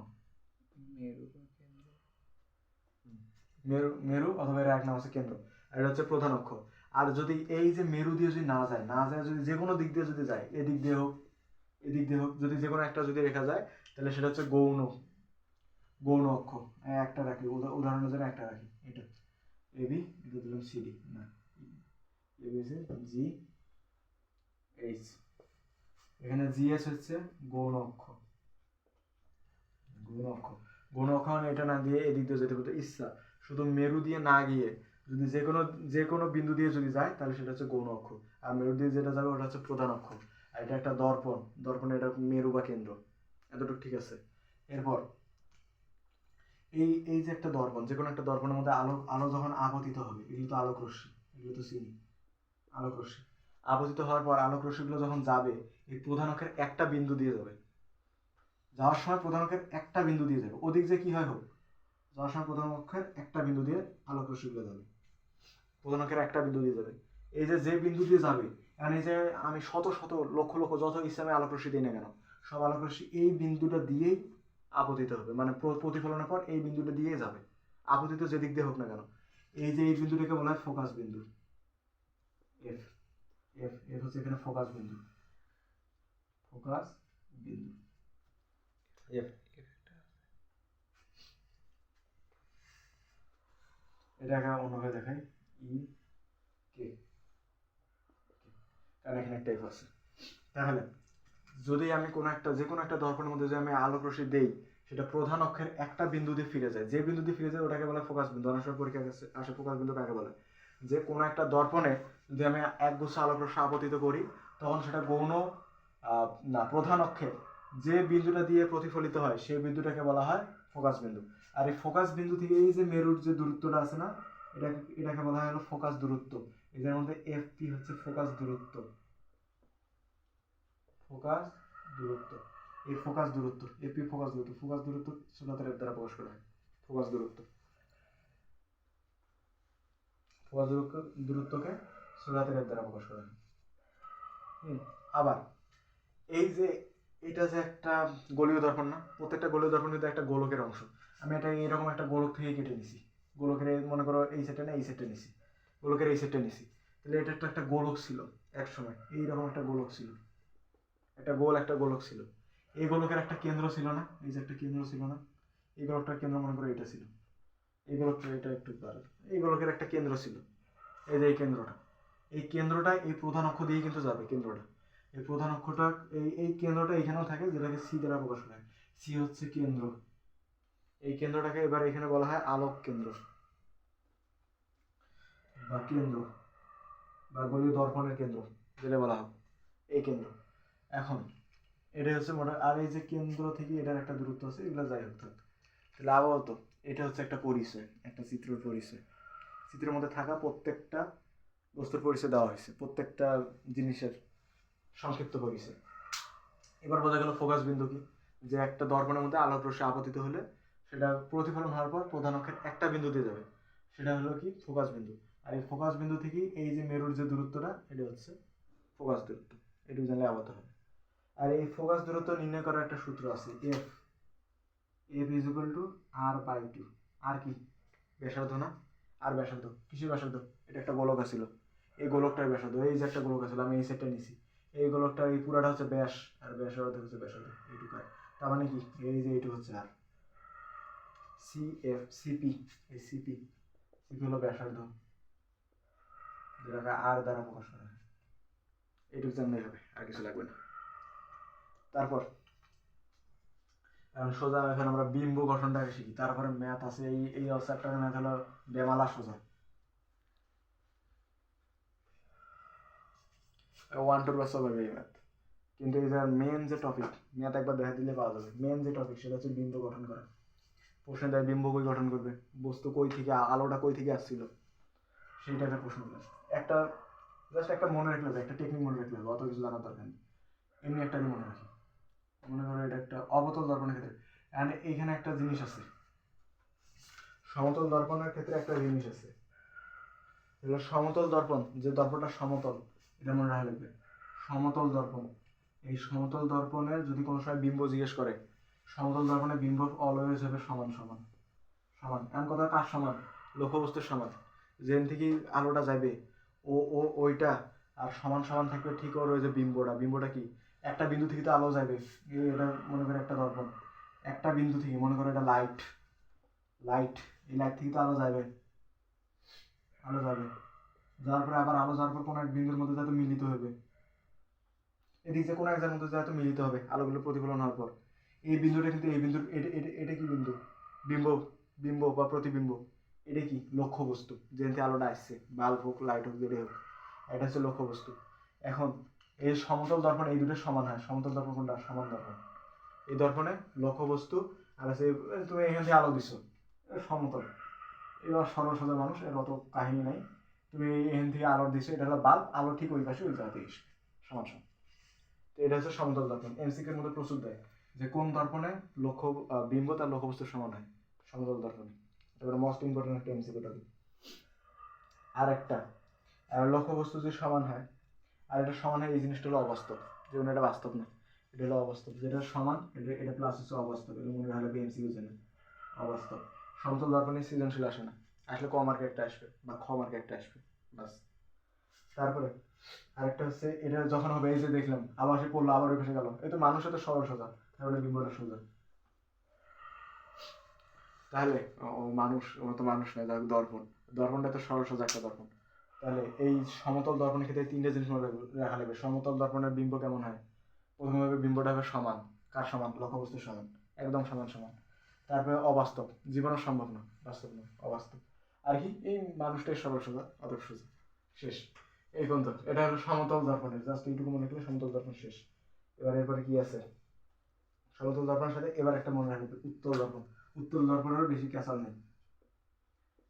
মেরু মেরু অথবা এর এক নাম হচ্ছে কেন্দ্র, আর এটা হচ্ছে প্রধান অক্ষ। আর যদি এই যে মেরু দিয়ে যদি না যায় যদি যে কোনো দিক দিয়ে যদি যায়, এদিক দিয়ে হোক এদিক দিয়ে হোক, যদি যে কোনো একটা যদি রেখা যায়, তাহলে সেটা হচ্ছে গৌণ গৌণ অক্ষ। একটা রাখি, উদাহরণের জন্য একটা রাখি, এটা এবি, এটা দিলাম সিডি, না এবি জি এইচ, এখানে জিএস হচ্ছে গৌণ অক্ষ। গৌণ অক্ষ, গৌণ অক্ষ মানে এটা না দিয়ে এদিক দিয়ে যেতে করতে ইচ্ছা, শুধু মেরু দিয়ে না গিয়ে যদি যে কোনো বিন্দু দিয়ে যদি যায়, তাহলে সেটা হচ্ছে গৌণ অক্ষ। আর মেরু দিয়ে যেটা যাবে ওটা হচ্ছে প্রধান অক্ষ। আর এটা একটা দর্পণ, দর্পণে এটা মেরু বা কেন্দ্র। এতটুকু ঠিক আছে। এরপর এই যে একটা দর্পণ, যে কোনো একটা দর্পণের মধ্যে আলো আলো যখন আপতিত হবে, এগুলো তো আলোক রশ্মি, এগুলো তো চিনি, আলোক রশ্মি আপতিত হওয়ার পর আলোক রশ্মিগুলো যখন যাবে, এই প্রধান অক্ষের একটা বিন্দু দিয়ে যাবে। যাওয়ার সময় প্রধান অক্ষের একটা বিন্দু দিয়ে যাবে, ওদিক যে কি হয় হোক, যাওয়ার সময় প্রধান অক্ষের একটা বিন্দু দিয়ে আলোক রশ্মিগুলো যাবে, প্রধান অক্ষের একটা বিন্দু দিয়ে যাবে। এই যে বিন্দু দিয়ে যাবে, কারণ এই যে আমি শত শত লক্ষ লক্ষ যত ইসলামে আলোক রশ্মি দিই না কেন, সব আলোক রশ্মি এই বিন্দুটা দিয়েই আপতিত হবে, মানে প্রতিফলনের পর এই বিন্দুটা দিয়েই যাবে, আপতিত যেদিক দিয়ে হোক না কেন। এই যে এই বিন্দুটাকে বলা হয় ফোকাস বিন্দু, এফ। এফ এফ হচ্ছে এখানে ফোকাস বিন্দু, ফোকাস বিন্দু এফ। এটাকে অন্যভাবে দেখাই, ই কে, কারণ এখানে একটা এফ আছে। তাহলে যদি আমি যে কোনো একটা দর্পণের মধ্যে যদি আমি আলোক রশ্মি দেই, সেটা প্রধান অক্ষের একটা বিন্দু দিয়ে ফিরে যায়, যে বিন্দু দিয়ে ফিরে যায় ওটাকে বলে ফোকাস বিন্দু। অনেক সময় পরীক্ষা আসে ফোকাস বিন্দু কাকে বলে, যে কোনো একটা দর্পণে যদি আমি একগুচ্ছ আলোক রশ্মি আপতিত করি, তখন সেটা গৌণ না, প্রধান অক্ষের যে বিন্দুটা দিয়ে প্রতিফলিত হয় সেই বিন্দুটাকে বলা হয় ফোকাস বিন্দু। আর এই ফোকাস বিন্দু থেকে এই যে মেরুর যে দূরত্বটা আছে না, এটাকে বলা হয় হলো ফোকাস দূরত্ব। এদের মধ্যে এফপি হচ্ছে ফোকাস দূরত্ব, ফোকাস দূরত্ব। এই ফোকাস দূরত্ব এপি ফোকাস দূরত্ব, ফোকাস দূরত্ব শূন্যতার এফ দ্বারা প্রকাশ করা হয়। ফোকাস দূরত্ব, ফোকাস দূরত্বকে শূন্যতার এফ দ্বারা প্রকাশ করা হয়। আবার এই যে এটা যে একটা গোলীয় দর্পণ না, প্রত্যেকটা গোলীয় দর্পণ কিন্তু একটা গোলকের অংশ। আমি এটা এরকম একটা গোলক থেকে কেটে নিছি, গোলকের মনে করো এই সেটে না এই সেটে নিছি, গোলকের এই সেটে নিছি, তাহলে এটা একটা গোলক ছিল এক সময়, এইরকম একটা গোলক ছিল, একটা গোলক ছিল। এই গোলকের একটা কেন্দ্র ছিল না, এই যে একটা কেন্দ্র ছিল না, এই গোলকটার কেন্দ্র মনে করো এটা ছিল, এই গোলকটা এটা একটু পারে, এই গোলকের একটা কেন্দ্র ছিল, এই যে এই কেন্দ্রটা এই প্রধান অক্ষ দিয়ে কিন্তু যাবে, কেন্দ্রটা এই প্রধান অক্ষটা এই কেন্দ্রটা এখানেও থাকে, যেটাকে সি দ্বারা প্রকাশ করা হয়। সি হচ্ছে কেন্দ্র, এই কেন্দ্রটাকে এবার এখানে বলা হয় আলোক কেন্দ্র বা কেন্দ্র বা গোলীয় দর্পণের কেন্দ্র যেটা বলা হয়, এই কেন্দ্র। এখন এটা হচ্ছে আর এই যে কেন্দ্র থেকে এটার একটা দূরত্ব আছে, এগুলো যাই হোক থাক। তাহলে আপাতত এটা হচ্ছে একটা পরিচয়, একটা চিত্রের পরিচয়, চিত্রের মধ্যে থাকা প্রত্যেকটা বস্তুর পরিচয় দেওয়া হয়েছে, প্রত্যেকটা জিনিসের সংক্ষিপ্ত পরিচয়। এবার বোঝা গেল ফোকাস বিন্দু কি, যে একটা দর্পণের মধ্যে আলোক রশ্মি আপতিত হলে সেটা প্রতিফলন হওয়ার পর প্রধান অক্ষের একটা বিন্দু দিয়ে যাবে, সেটা হলো কি ফোকাস বিন্দু। আর এই ফোকাস বিন্দু থেকে এই যে মেরুর যে দূরত্বটা, এটা হচ্ছে ফোকাস দূরত্ব, এটুকু জানলে আপাতত হবে। আর এই ফোকাস দূরত্ব নির্ণয় করার একটা সূত্র আছে, F F is equal to R by two. R কি ব্যাসার্ধ না, আর ব্যাসার্ধ কিসের ব্যাসার্ধ, এটা একটা গোলক আছিল, এই গোলকটার ব্যাসার্ধ, এই যে একটা গোলক আছিল আমি এই সেটটা নিছি, এই গোলকটা এই পুরাটা হচ্ছে ব্যাস, আর ব্যাসার্ধ হচ্ছে ব্যাসার্ধ এইটুকু। তার মানে কি এই যে এইটুকু হচ্ছে আর সি এফ সিপি, এই সিপি সিপি হলো ব্যাসার্ধ, যেটাকে আর দ্বারা প্রকাশ করা হয়। এইটুকু জানলেই হবে, আর কিছু লাগবে না। তারপর এখন সোজা এখন আমরা বিম্ব গঠনটাকে শিখি, তারপরে ম্যাথ আছে, এই চ্যাপ্টারের ম্যাথ হলো বেমালা সোজা, 1-2 বার সলভ হবে এই ম্যাথ। কিন্তু এই যে মেন যে টপিক, ম্যাথ একবার দেখা দিলে পাওয়া যাবে, মেন যে টপিক সেটা হচ্ছে বিম্ব গঠন করা। প্রশ্নে দেয় বিম্ব কই গঠন করবে, বস্তু কই থেকে, আলোটা কই থেকে আসছিল, সেই টাইপের প্রশ্নগুলো। একটা জাস্ট একটা মনে রাখলে হবে, একটা টেকনিক মনে রাখলে হবে, অত কিছু জানার দরকার নেই, এমনি একটা মনে রাখি। মনে করো এটা একটা অবতল দর্পণের ক্ষেত্রে, এন্ড এইখানে একটা জিনিস আছে, সমতল দর্পণের ক্ষেত্রে একটা জিনিস আছে, এগুলো সমতল দর্পণ, যে দর্পণটা সমতল, এটা মনে রাখা লাগবে, সমতল দর্পণ। এই সমতল দর্পণের যদি কোনো সময় বিম্ব জিজ্ঞেস করে, সমতল দর্পণের বিম্ব অলওয়েজ হবে সমান সমান সমান। এমন কথা কার সমান? লক্ষ্যবস্তুর সমান। যেন থেকে আলোটা যাবে ওইটা আর সমান সমান থাকবে, ঠিক ওর ওই যে বিম্বটা কি একটা বিন্দু থেকে তো আলো যাবে, এটা মনে করে একটা দর্পণ, একটা বিন্দু থেকে, মনে করো এটা লাইট, এই লাইট থেকে তো আলো যাবে, যাওয়ার পরে আবার আলো যাওয়ার পর কোনো এক বিন্দুর মধ্যে যাতে মিলিত হবে, এদিক যে কোনো একজার মধ্যে যাতে মিলিত হবে আলোগুলো প্রতিফলন হওয়ার পর। এই বিন্দুটা কিন্তু এই বিন্দুর, এটা কি বিন্দু? বিম্ব বা প্রতিবিম্ব। এটা কি? লক্ষ্যবস্তু, যেখান আলোটা আসছে, বাল্ব হোক, লাইট হোক, যেটাই হোক, এটা হচ্ছে লক্ষ্যবস্তু। এখন এই সমতল দর্পণ এই দুটো সমান হয়, সমতল দর্পণ কোনটা? সমান দর্পণ। এই দর্পণে লক্ষ্যবস্তু আর আছে, তুমি এখান থেকে আলো দিছো, সমতল, এবার সরল সোজা মানুষ, এর অত কাহিনী নাই, তুমি এখান থেকে আলো দিছো, এটা হলো বাল্ব, আলো ঠিক ওই পাশে ওই জায়গাতে এসে সমান সমান। তো এটা হচ্ছে সমতল দর্পণ। এমসিকিউর মধ্যে প্রচুর দেয় যে কোন দর্পণে লক্ষ্য বিম্ব তার লক্ষ্যবস্তুর সমান হয়, সমতল দর্পণে। এবারে মোস্ট ইম্পর্টেন্ট একটা এমসিকিউটা দিই। আর একটা লক্ষ্যবস্তু যদি সমান হয়, আর এটা সমান হয়, এই জিনিসটা হলো অবাস্তব, যেমন এটা বাস্তব না, এটা হলো অবাস্তব। যেটা সমান এটা প্লাস হচ্ছে অবাস্তব, এটা মনে হলো এমসিকিউ জন্য অবাস্তব। সমতল দর্পণে সৃজনশীল আসে না, আসলে ক মার্কে একটা আসবে বা খ মার্কে একটা আসবে, বাস। তারপরে আরেকটা হচ্ছে, এটা যখন হবে, এই যে দেখলাম আবার সে পড়লো, আবার ওই পাশে গেল, এই তো মানুষের তো সরল সোজা, তাহলে বিম্বটা সোজা, তাহলে ও মানুষ, ও তো মানুষ নয়, যাক দর্পণটা তো সরল সোজা একটা দর্পণ। তাহলে এই সমতল দর্পণের ক্ষেত্রে তিনটে জিনিস মনে রাখা লাগবে। সমতল দর্পণের বিম্ব কেমন হয়? প্রথমে হবে বিম্বটা হবে সমান, কার সমান? লক্ষ্যবস্তুর সমান, একদম সমান সমান। তারপরে অবাস্তব, জীবনের সম্ভব না, বাস্তব না, অবাস্তব। আর কি? এই মানুষটাই সরল সোজা, অতএব সোজা, শেষ। এই পর্যন্ত এটা হলো সমতল দর্পণের, জাস্ট এইটুকু মনে রাখলে সমতল দর্পণ শেষ। এবার এরপরে কি আছে? সমতল দর্পণের সাথে এবার একটা মনে রাখবে, উত্তল দর্পণ। উত্তল দর্পণেরও বেশি ক্যাসাল নেই,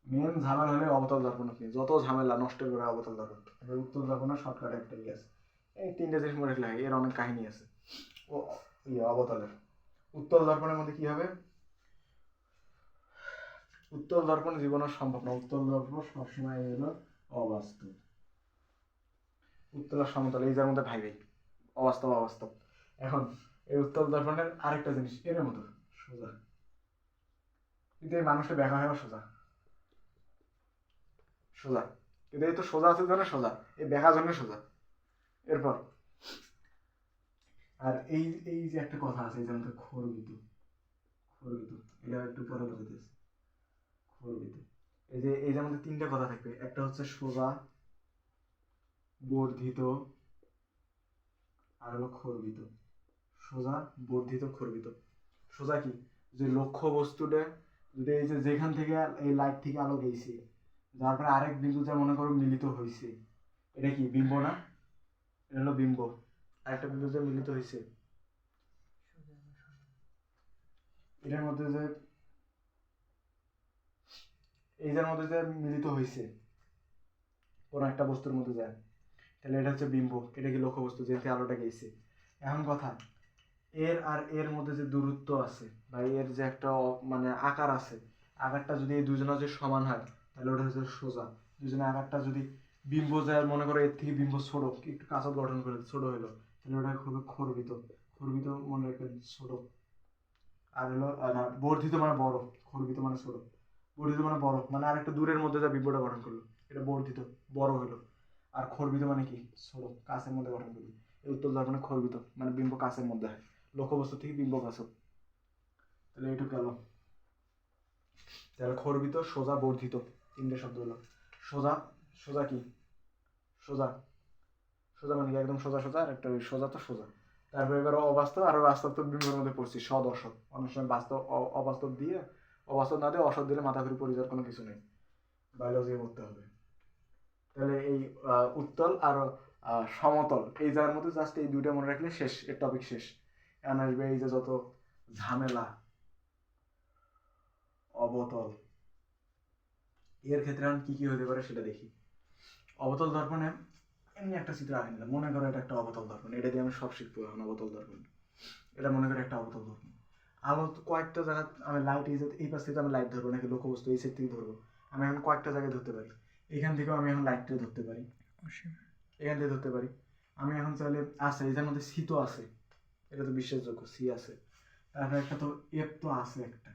মেন ঝামেলা হলে অবতল দর্পণ কি, যত ঝামেলা নষ্টের করে অবতল দর্পণ। এবার উত্তল দর্পণের শর্টকাট একটা ইয়ে আছে, এই তিনটে জিনিস মনে রাখলে এর অনেক কাহিনী আছে। ও ইয়ে অবতলের উত্তল দর্পণের মধ্যে কি হবে? উত্তল দর্পণ জীবনের সম্ভব না, উত্তল দর্পণ সবসময় হলো অবাস্তব। উত্তল আর সমতল এই যার মধ্যে ভাই অবাস্তব অবাস্তব। এখন এই উত্তল দর্পণের আরেকটা জিনিস এর মতো সোজা, কিন্তু এই মানুষটা ব্যাখ্যা হয় সোজা সোজা, কিন্তু এই তো সোজা আছে জন্য সোজা, এই ব্যাখ্যা জন্য সোজা। এরপর আর এই যে একটা কথা আছে, এই যেমন খর্বিত, এটা একটু পরে বুঝাতেছি। খর্বিত, এই যে আমাদের তিনটা কথা থাকবে, একটা হচ্ছে সোজা, বর্ধিত, আর হলো খর্বিত। সোজা, বর্ধিত, খর্বিত। সোজা কি? যে লক্ষ্য বস্তুটা যদি এই যে যেখান থেকে এই লাইট থেকে আলো গেছে, যার পরে আরেক বিন্দুতে মনে করো মিলিত হয়েছে, এটা কি? বিম্ব না? এটা হলো বিম্ব। আরেকটা বিন্দুতে মিলিত হয়েছে, এটার মধ্যে যে এইটার মধ্যে যে মিলিত হয়েছে কোন একটা বস্তুর মধ্যে যায়, তাহলে এটা হচ্ছে বিম্ব। এটা কি? লক্ষ্য বস্তু, যেতে আলোটা গেছে। এখন কথা, এর আর এর মধ্যে যে দূরত্ব আছে বা এর যে একটা মানে আকার আছে, আকারটা যদি এই দুজনের যে সমান হয়, তাহলে ওটা হচ্ছে সোজা। দুজনের আকারটা যদি বিম্ব যায়, মনে করো এর থেকে বিম্ব ছোট, একটু কাঁচা গঠন করে ছোট হলো, তাহলে ওটা খুবই খর্বিত। খর্বিত মনে রাখবেন ছোট। আর হলো না, বর্ধিত মানে বড়, খর্বিত মানে ছোট। বর্ধিত মানে বড়, মানে আর একটা দূরের মধ্যে যা বিম্বটা গঠন করলো, এটা বর্ধিত, বড় হলো। আর খর্বিত মানে কি? ছোট, কাছের মধ্যে গঠন করলো। এই উত্তল দর্পণে খর্বিত মানে বিম্ব কাছের মধ্যে হয়, লক্ষ্যবস্তু থেকে বিম্ব কাছে। তাহলে এইটুকু গেল। তাহলে খর্বিত, সোজা, বর্ধিত, তিনটে শব্দ হলো। সোজা, সোজা কি? সোজা, সোজা মানে কি? একদম সোজা সোজা, আর একটা ওই সোজা তো সোজা। তারপরে এবার অবাস্তব আর বাস্তব তো বিম্বের মধ্যে পড়ছি, সদ অসৎ। অনেক সময় বাস্তব অবাস্তব দিয়ে, অবাস্তব না দিয়ে অসৎ দিলে মাথা ঘুরে পড়ে যাওয়ার কোনো কিছু নেই, বায়োলজি পড়তে হবে। তাহলে এই উত্তল আর সমতল এই জায়গার মধ্যে জাস্ট এই দুইটা মনে রাখলে শেষ, এর টপিক শেষ। এখন আসবে এই যে যত ঝামেলা, অবতল, এর ক্ষেত্রে এখন কি কি হতে পারে সেটা দেখি। অবতল দর্পণে এমনি একটা চিত্র আঁকে নিলাম, মনে করো এটা একটা অবতল দর্পণ, এটা দিয়ে আমি সব শিখবো এখন। অবতল দর্পণ, এটা মনে করো একটা অবতল দর্পণ। আলো কয়েকটা জায়গা আমি লাইট এই পাশ থেকে আমি লাইট ধরবো নাকি লক্ষ্যবস্তু এই সাইড থেকে ধরবো, আমি এখন কয়েকটা জায়গায় ধরতে পারি। এখান থেকেও আমি এখন লাইটটা ধরতে পারি, এখান থেকে ধরতে পারি। আমি এখন চাইলে আছে এটার মধ্যে সি তো আছে, এটা তো বিশ্বাসযোগ্য, সি আছে। তারপরে একটা তো এফ তো আছে, একটা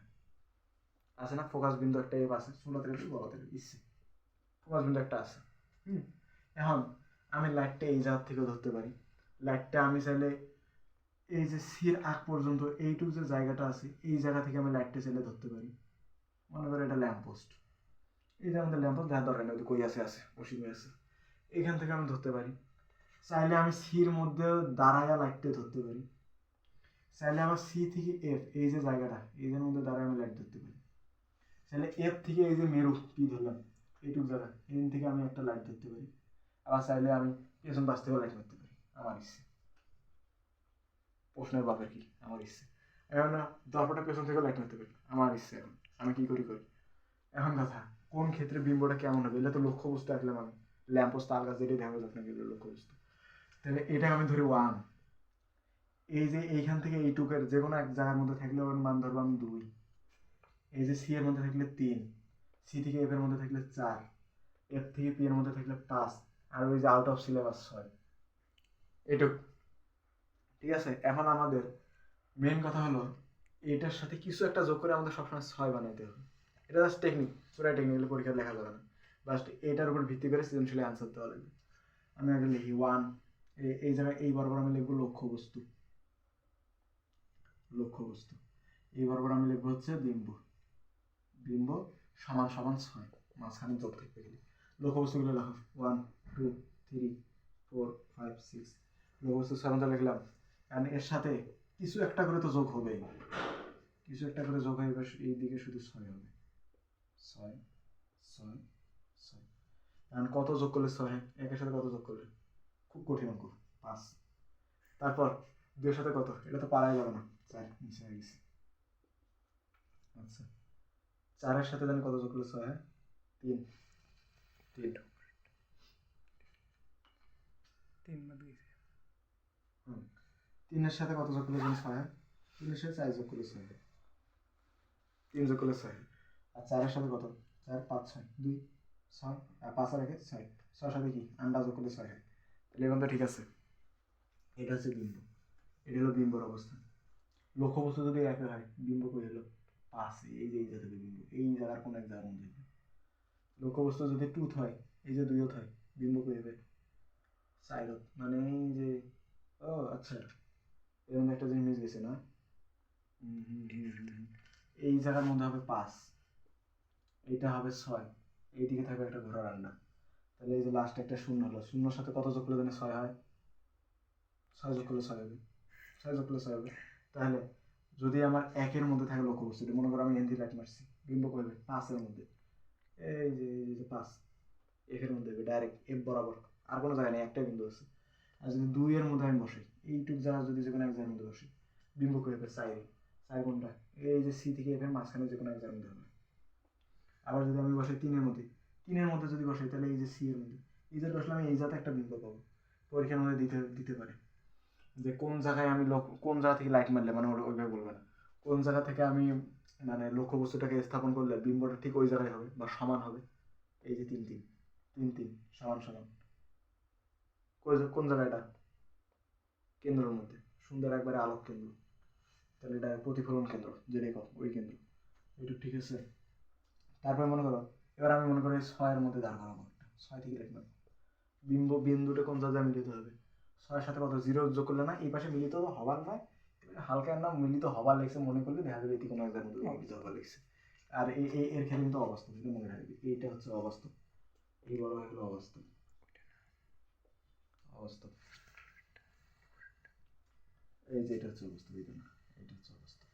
আছে না, ফোকাস বিন্দু একটা এফ আছে, ষোলো থেকে বড় থেকে ইচ্ছে ফোকাস বিন্দু একটা আছে। এখন আমি লাইটটা এই জায়গা থেকে ধরতে পারি। লাইটটা আমি চাইলে এই যে সির আগ পর্যন্ত এইটুকু যে জায়গাটা আছে এই জায়গা থেকে আমি লাইটটা চাইলে ধরতে পারি। মনে করো এটা ল্যাম্প পোস্ট, এই যে আমাদের ল্যাম্প পোস্ট দেখা দরকার নেই, কই আছে অসীমে আছে, এখান থেকে আমি ধরতে পারি। চাইলে আমি সির মধ্যে দাঁড়ায়া লাইটটা ধরতে পারি। চাইলে আমার সি থেকে এফ এই যে জায়গাটা এই যে মধ্যে দাঁড়ায় আমি লাইট ধরতে পারি। চাইলে এফ থেকে এই যে মেরু পি ধরলাম এইটুকু জায়গা এখান থেকে আমি একটা লাইট ধরতে পারি। আবার চাইলে আমি পেছন পাশ থেকেও লাইট ধরতে পারি, আমার ইচ্ছে। প্রশ্নের বাপের কি, আমার ইচ্ছে। এখন দর্পণের পেছন থেকেও লাইট ধরতে পারি, আমার ইচ্ছে। এখন আমি কি করি। এখন কথা, কোন ক্ষেত্রে বিম্বটা কেমন হবে, এটা তো লক্ষ্যবস্তু আঁকলাম আমি, ল্যাম্পোস্ট তাল গাছ যেটাই দেখা যাক না এগুলো লক্ষ্যবস্তু। তাহলে এটা আমি ধরি 1। এই যে এইখান থেকে এইটুকের যে কোনো এক জায়গার মধ্যে থাকলে ওর মান ধরবো আমি 2। এই যে সি এর মধ্যে থাকলে 3, সি থেকে এফ এর মধ্যে থাকলে 4, এফ থেকে পি এর মধ্যে থাকলে 5, আর ওই যে আউট অফ সিলেবাস 6। এটুক ঠিক আছে। এখন আমাদের মেন কথা হলো এটার সাথে কিছু একটা যোগ করে আমাদের সবসময় 6 বানাইতে হবে। এটা জাস্ট টেকনিক, পুরো টেকনিক্যাল পরীক্ষা লেখা যাবে না, জাস্ট এটার উপর ভিত্তি করে সৃজনশীল অ্যান্সার দেওয়া লাগবে। আমি আগে লিখি 1, এই জায়গায় এই বরাবর আমি লিখবো লক্ষ্যবস্তু, লক্ষ্যবস্তু। এই বরাবর আমি লিখবো হচ্ছে বিম্ব, বিম্ব সমান সমান 6, মাঝখানে যোগ থাকবে গেলে। লক্ষ্যবস্তুগুলো লেখো 1 2 3 4 5 6, লক্ষ্যবস্তু 6 মধ্যে লিখলাম। কারণ এর সাথে কিছু একটা করে তো যোগ হবে, কিছু একটা করে যোগ হবে, এই দিকে শুধু 6 হবে, 6 6 6। কারণ কত যোগ করলে 6 হয়, একের সাথে কত যোগ করলে, খুব কঠিন অঙ্ক, 5। তারপর 2 এর সাথে কত, এটা তো পারাই যাবে না, 4 নিচে হয়ে গেছে। আচ্ছা 4 এর সাথে জানি কত যোগ করলে 6 হয়, 3 3 3 এর সাথে কত যোগ করলে জানি 6 হয়, 3 এর সাথে 4 যোগ করলে 6 হয়, 3 যোগ করলে 6 হয়। আর 4 এর সাথে কত, 4 5 6 2 6, আর 5 আর 1 6, 6 সাথে কি আন্ডা যোগ করলে 6 হয়। তাহলে এখন তো ঠিক আছে, এটা হচ্ছে বিম্ব, এটা হলো বিম্বর অবস্থা। লক্ষ্যবস্তু যদি একই হয়, বিম্ব কই হলো 5, এই যে এই জায়গা থেকে বিম্ব, এই জায়গার কোন এক জায়গার মধ্যে। লক্ষ্যবস্তু যদি টুথ হয়, এই যে 2 হয়, বিম্ব কই হবে 4, মানে এই যে, ও আচ্ছা এর মধ্যে একটা জিনিস গেছে না, এই জায়গার মধ্যে হবে 5, এইটা হবে 6, এইদিকে থাকবে একটা ঘোড়ার আন্ডা। তাহলে এই যে লাস্ট একটা শূন্য হলো, শূন্যর সাথে কত যোগ করলে জানি 6 হয়, 6 যোগ করলে 6 হবে, 6 যোগ করলে 6 হবে। তাহলে যদি আমার 1 এর মধ্যে থাকে লক্ষ্যবস্তুটি, মনে করো আমি এনথি লাইট মারছি, বিম্ব কই হবে 5 এর মধ্যে, এই যে 5 এফ এর মধ্যে হবে ডাইরেক্ট, এফ বরাবর, আর কোনো জায়গায় নেই, একটাই বিন্দু আছে। আর যদি 2 এর মধ্যে আমি বসাই, এইটুক জায়গা যদি যে কোনো এক জায়গার মধ্যে বসি, বিম্ব কই হবে 4, 4 কোনটা, এই যে সি থেকে এফ এর মাঝখানে যে কোনো এক জায়গার মধ্যে হবে। আবার যদি আমি বসাই 3 এর মধ্যে, 3 এর মধ্যে যদি বসাই তাহলে এই যে সি এর মধ্যে, এই যে বসলে আমি এই জায়গাতে একটা বিম্ব পাবো। পরীক্ষার মধ্যে দিতে পারে যে কোন জায়গায় আমি কোন জায়গা থেকে লাইট মারলে, মানে ওইভাবে বলবে না, কোন জায়গা থেকে আমি মানে লক্ষ্যবস্তুটাকে স্থাপন করলে বিম্বটা ঠিক ওই জায়গায় হবে বা সমান হবে। এই যে 3 3 3 3 সমান সমান, কোন জায়গাটা, কেন্দ্রের মধ্যে, সুন্দর একবারে আলোক কেন্দ্র, তাহলে এটা প্রতিফলন কেন্দ্র যেটাই কম, ওই কেন্দ্র, এইটুকু ঠিক আছে। তারপরে মনে করো এবার আমি মনে করি 6 এর মধ্যে দাঁড় করাবো, 6 থেকে লাইট মারবো, বিন্দুটা কোন জায়গায় মিলিত হবে, 6 সাথে কত 0 যোগ করলে না, এই পাশে মিলিত হবার নয়, হালকা নাম মিলিত হবার লেগছে মনে করলে দেখা যাবে এটি কোনো এক জায়গার মধ্যে মিলিত হবার লেগছে। আর এর খেলে কিন্তু অবাস্তব, এটা মনে রাখবি, এইটা হচ্ছে অবাস্তব, এই বড় হয়ে গেলো অবাস্তব, অবাস্তব। এই যে এটা হচ্ছে অবস্থা, এই না, এটা হচ্ছে অবস্থা,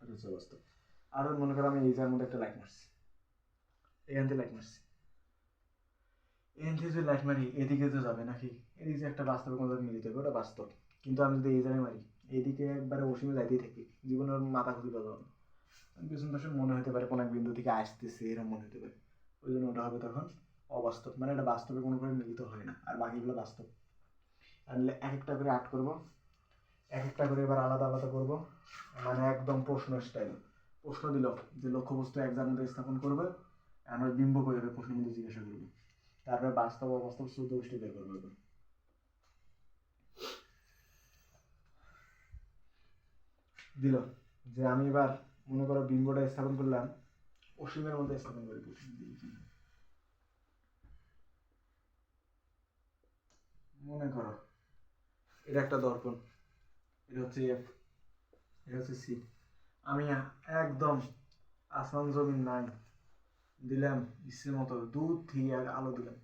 এটা হচ্ছে অবস্থা। আর মনে করো আমি এই জায়গার মধ্যে একটা লাইট মারছি, এখান থেকে লাইট মারছি, এখান থেকে যদি লাইট মারি এদিকে তো যাবে নাকি, এদিকে যে একটা বাস্তবে কোনো মিলিত হবে, ওটা বাস্তব। কিন্তু আমি যদি এই জায়গায় মারি এইদিকে একবারে অসীমে যাইতেই থাকি, জীবনে ওর মাথা খুঁজে পাবো না। পিছন পাশে মনে হতে পারে কোনো এক বিন্দু থেকে আসতেছে, এরকম মনে হতে পারে, ওই জন্য ওটা হবে তখন অবাস্তব, মানে এটা বাস্তবে কোনো করে মিলিত হয় না, আর বাকিগুলো বাস্তব। আর এক একটা করে আর্ট করবো, এক একটা করে এবার আলাদা আলাদা করবো, মানে একদম প্রশ্ন স্টাইল। প্রশ্ন দিল যে লক্ষ্যবস্তু এক জায়গার মধ্যে স্থাপন করবে, আমরা বিম্ব করে প্রশ্নের মধ্যে জিজ্ঞাসা করবো, তারপরে বাস্তব অবাস্তব শুদ্ধ গোষ্ঠী বের করবো। দিল যে আমি এবার মনে করো বিম্বটা স্থাপন করলাম অসীমের মধ্যে স্থাপন করি, মনে করো এটা একটা দর্পণ, এটা হচ্ছে এফ, এটা হচ্ছে সি। আমি একদম আসমান জমিন নাই দিলাম, ইচ্ছে মতো দূর থেকে আলো দিলাম,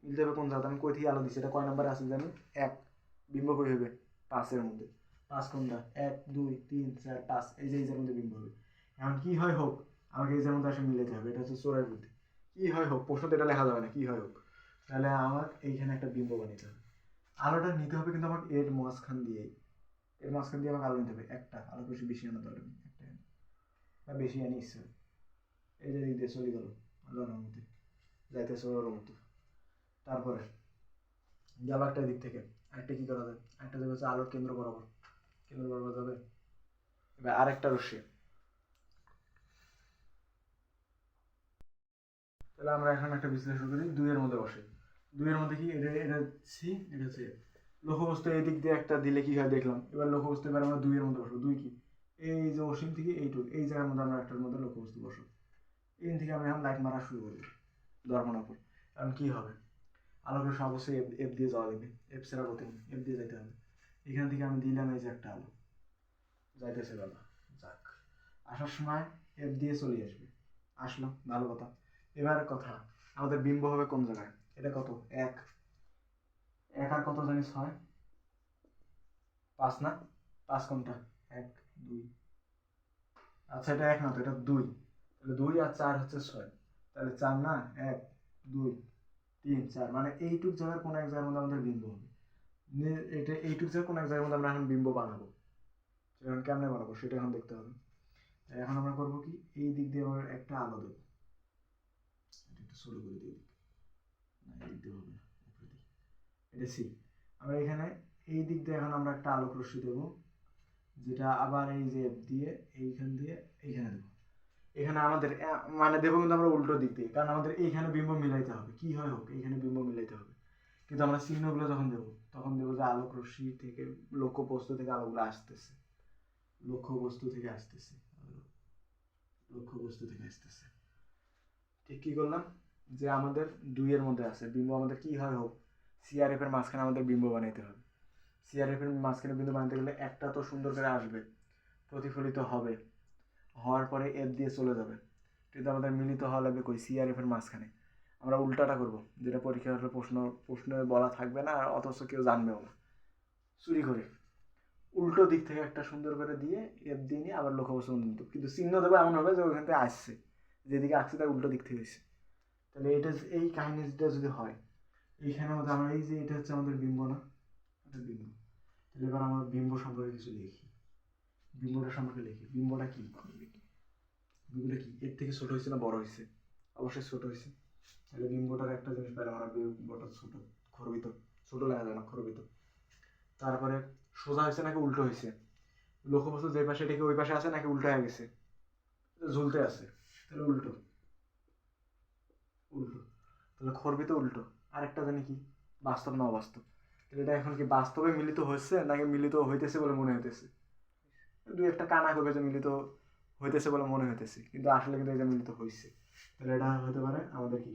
মিলতে হবে কোন জায়গা, আমি কই থেকে আলো দিচ্ছি, এটা কয় নাম্বারে আছে জানি, এক। বিম্ব কই হবে, পাঁচের মধ্যে। পাঁচ কোনটা, 1 2 3 4 5, এই যে এই জায়গার মধ্যে বিম্ব হবে। এখন কি হয় হোক আমাকে এই জায়গার মধ্যে আসলে মিলাতে হবে, এটা হচ্ছে চোরাই বুদ্ধি। কি হয় হোক, প্রশ্নতে এটা লেখা যাবে না কি হয় হোক, তাহলে আমার এইখানে একটা বিম্ব বানাতে হবে। আলোটা নিতে হবে কিন্তু আমাকে এর মাঝখান দিয়েই, এর মাঝখান দিয়ে আমাকে আলো নিতে হবে, একটা আলো বেশি আনা দরকার নেই, একটা বা বেশি আনি ইচ্ছে, এই যে দিক দিয়ে চলে গেল আলোর মধ্যে যাইতেছে ওর মতো। তারপরে গেল একটা দিক থেকে, একটা কি করা যায়, একটা যাবে হচ্ছে আলোর কেন্দ্র বরাবর, কেন্দ্র বরাবর যাবে। এবার আরেকটা রশ্মি, তাহলে আমরা এখন একটা বিশ্লেষণ করি, দুইয়ের মধ্যে বসে, দুইয়ের মধ্যে কি এটা, এটা সি, এটা হচ্ছে লক্ষ্যবস্তু এই দিক দিয়ে একটা দিলে কি হয় দেখলাম। এবার লক্ষ্যবস্তু এবার আমরা দুইয়ের মধ্যে বসবো, দুই কি এই যে অসীম থেকে এইটুকু, এই জায়গার মধ্যে আমরা একটার মধ্যে লক্ষ্যবস্তু বসবো, এই থেকে আমি এখন লাইট মারা শুরু করবো দর্পণের উপর। কারণ কি হবে, আলোকে অবশ্যই এফ দিয়ে যাওয়া দেবে, এফ ছাড়া গতি নেই, এফ দিয়ে যেতে হবে। এখান থেকে আমি দিলাম এই যে একটা আলো যাইতেছে বাবা, যাক আসার সময় এফ দিয়ে চলে আসবে, আসলো ভালো কথা। এবার কথা আমাদের বিম্ব হবে কোন জায়গায়, এটা কত, এক, এক আর কত জানি 6, 5 না, 5 কোনটা, 1 2, আচ্ছা এটা 1 না তো, এটা 2, তাহলে 2 আর 4 হচ্ছে 6, তাহলে 4 না, 1 2 3 4, মানে এইটুক জায়গার কোন এক জায়গার মধ্যে আমাদের বিম্ব হবে। এটা এইটুক জায়গার কোন এক জায়গার মধ্যে আমরা এখন বিম্ব বানাবো, সেটা কেমনে বানাবো সেটা এখন দেখতে হবে। এখন আমরা করবো কি, এই দিক দিয়ে আমরা একটা আলো দেবো, এটা একটু ছোট করে দিই, না এই দিক দিয়ে হবে না, এটা সি। আমরা এখানে এই দিক দিয়ে এখন আমরা একটা আলোক রশ্মি দেবো, যেটা আবার এই যে দিয়ে এইখান দিয়ে এইখানে দেবো। এখানে আমাদের মানে দেবো কিন্তু আমরা উল্টো দিক দিয়ে, কারণ আমাদের এইখানে বিম্ব মিলাইতে হবে, কি হয় হোক এইখানে বিম্ব মিলাইতে হবে। কিন্তু আমরা চিহ্নগুলো যখন দেবো তখন দেবো যে আলোক রশ্মি থেকে, লক্ষ্য বস্তু থেকে আলোগুলো আসতেছে, লক্ষ্য বস্তু থেকে আসতেছে, লক্ষ্য বস্তু থেকে আসতেছে। ঠিক কি করলাম, যে আমাদের দুইয়ের মধ্যে আছে বিম্ব, আমাদের কি হয় হোক সিআরএফ এর মাঝখানে আমাদের বিম্ব বানাইতে হবে। সিআরএফ এর মাঝখানে বিন্দু বানাতে গেলে একটা তো সুন্দর করে আসবে, প্রতিফলিত হবে, হওয়ার পরে এফ দিয়ে চলে যাবে, কিন্তু আমাদের মিলিত হওয়া লাগবে কই, সিআরএফ এর মাঝখানে। আমরা উল্টাটা করব, যেটা পরীক্ষা হলে প্রশ্নে বলা থাকবে না, আর অথচ কেউ জানবেও না, চুরি করে উল্টো দিক থেকে একটা সুন্দর করে দিয়ে এফ দিয়ে নিয়ে আবার লক্ষ্যবস্তু বন্ধু, কিন্তু চিহ্ন দেবো এমন হবে যে ওইখান থেকে আসছে, যেদিকে আসছে তার উল্টো দিক থেকে হয়েছে। তাহলে এটা এই কাহিনীটা যদি হয়, এইখানে মধ্যে আমরা এই যে এটা হচ্ছে আমাদের বিম্ব না, এটা বিম্ব। তাহলে এবার আমরা বিম্ব সম্পর্কে কিছু লিখি, বিম্বটা সম্পর্কে লিখি, বিম্বটা কি, বিম্বটা কি এর থেকে ছোট হয়েছে না বড় হয়েছে, অবশ্যই ছোট হয়েছে। তাহলে বিম্বটার একটা জিনিস পেলাম আমরা, বিম্বটা ছোট, খরবিত, ছোট লেখা যায় না, খরবিত। তারপরে সোজা হয়েছে নাকি উল্টো হয়েছে, লক্ষ্যবস্তু যে পাশে এটাকে ওই পাশে আছে নাকি উল্টো হয়ে গেছে, ঝুলতে আছে, তাহলে উল্টো, উল্টো, তাহলে খরবিত উল্টো। আরেকটা জানি কি, বাস্তব না অবাস্তব, তাহলে এটা এখন কি বাস্তবে মিলিত হচ্ছে নাকি মিলিত হইতেছে বলে মনে হইতেছে, দুই একটা কানা করবে যে মিলিত হইতেছে বলে মনে হইতেছে, কিন্তু আসলে কিন্তু এটা মিলিত হয়েছে। তাহলে এটা হতে পারে আমাদের কি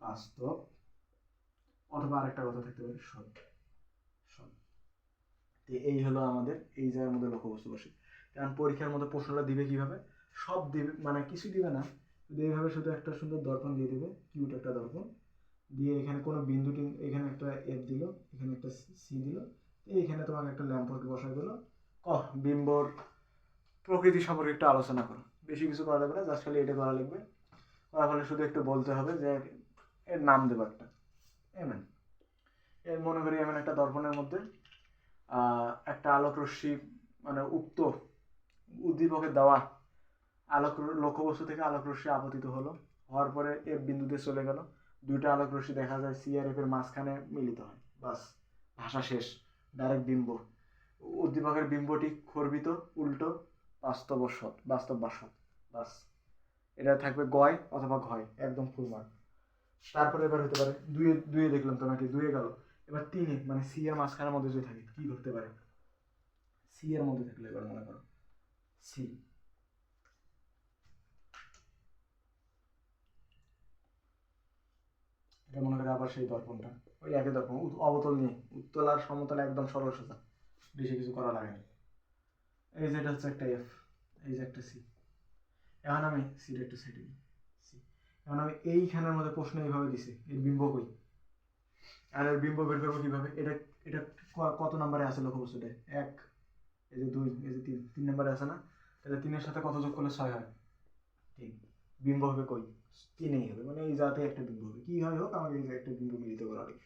বাস্তব, অথবা আরেকটা কথা থাকতে পারে সত্য, সত্য। এই হলো আমাদের এই জায়গার মধ্যে লক্ষ্যবস্তু বসে। কারণ পরীক্ষার মধ্যে প্রশ্নটা দিবে কিভাবে, সব দিবে মানে কিছু দিবে না, শুধু এইভাবে শুধু একটা সুন্দর দর্পণ দিয়ে দিবে, কিউট একটা দর্পণ দিয়ে এখানে কোনো বিন্দু এখানে একটা এফ দিল, এখানে একটা সি দিল, এইখানে তোমাকে একটা ল্যাম্পপোস্ট বসাই দিল। বিম্বর প্রকৃতি সম্পর্কে একটু আলোচনা করো। বেশি কিছু করা যাবে না, জাস্ট খালি এটা করা লিখবে। করার ফলে শুধু একটু বলতে হবে যে এর নাম দেবো একটা এমএন। এর মনে করি এমন একটা দর্পণের মধ্যে একটা আলোক রশ্মি, মানে উক্ত উদ্দীপকের দেওয়া আলোক লক্ষ্যবস্তু থেকে আলোক রশ্মি আপতিত হলো, হওয়ার পরে এফ বিন্দুতে চলে গেল, দুইটা আলোক রশ্মি দেখা যায় সি আর এফ এর মাঝখানে মিলিত হয়, বাস ভাষা শেষ, ডাইরেক্ট বিম্ব। উদ্দীপকের বিম্বটি খর্বিত, উল্টো, বাস্তব সৎ, বাস্তব বা সৎ, বাস। এটা থাকবে গয় অথবা ঘয়, একদম ফুল মার্ক। তারপরে এবার হতে পারে দুয়ে দুয়ে দেখলাম তো নাকি, দুয়ে গেল। এবার তিনে, মানে সি এর মাঝখানের মধ্যে যদি থাকে কি করতে পারে, সি এর মধ্যে থাকলে এবার মনে করো সি, এটা মনে করে আবার সেই দর্পণটা, ওই একই দর্পণ, অবতল নিয়ে, উত্তল আর সমতল একদম সরল সোজা, বেশি কিছু করা লাগে না। এই যে এটা হচ্ছে একটা এফ, এই যে একটা সি। এখন আমি সিটা একটু সাইডে দিই, সি। এখন আমি এইখানের মধ্যে প্রশ্ন এইভাবে দিছি, এর বিম্ব কই, আর এর বিম্ব বের করবো কিভাবে, এটা এটা কত নম্বরে আছে লক্ষ্যবস্তুটা, এক, এই যে দুই, এই যে তিন, তিন নম্বরে আছে না, তাহলে তিনের সাথে কত যোগ করলে ছয় হয়, তিন। বিম্ব হবে কই, তিনেই হবে, মানে এই জাতে একটা বিম্ব হবে, কি হয় হোক আমাকে এই যে একটা বিম্ব মিলিত করা লাগে।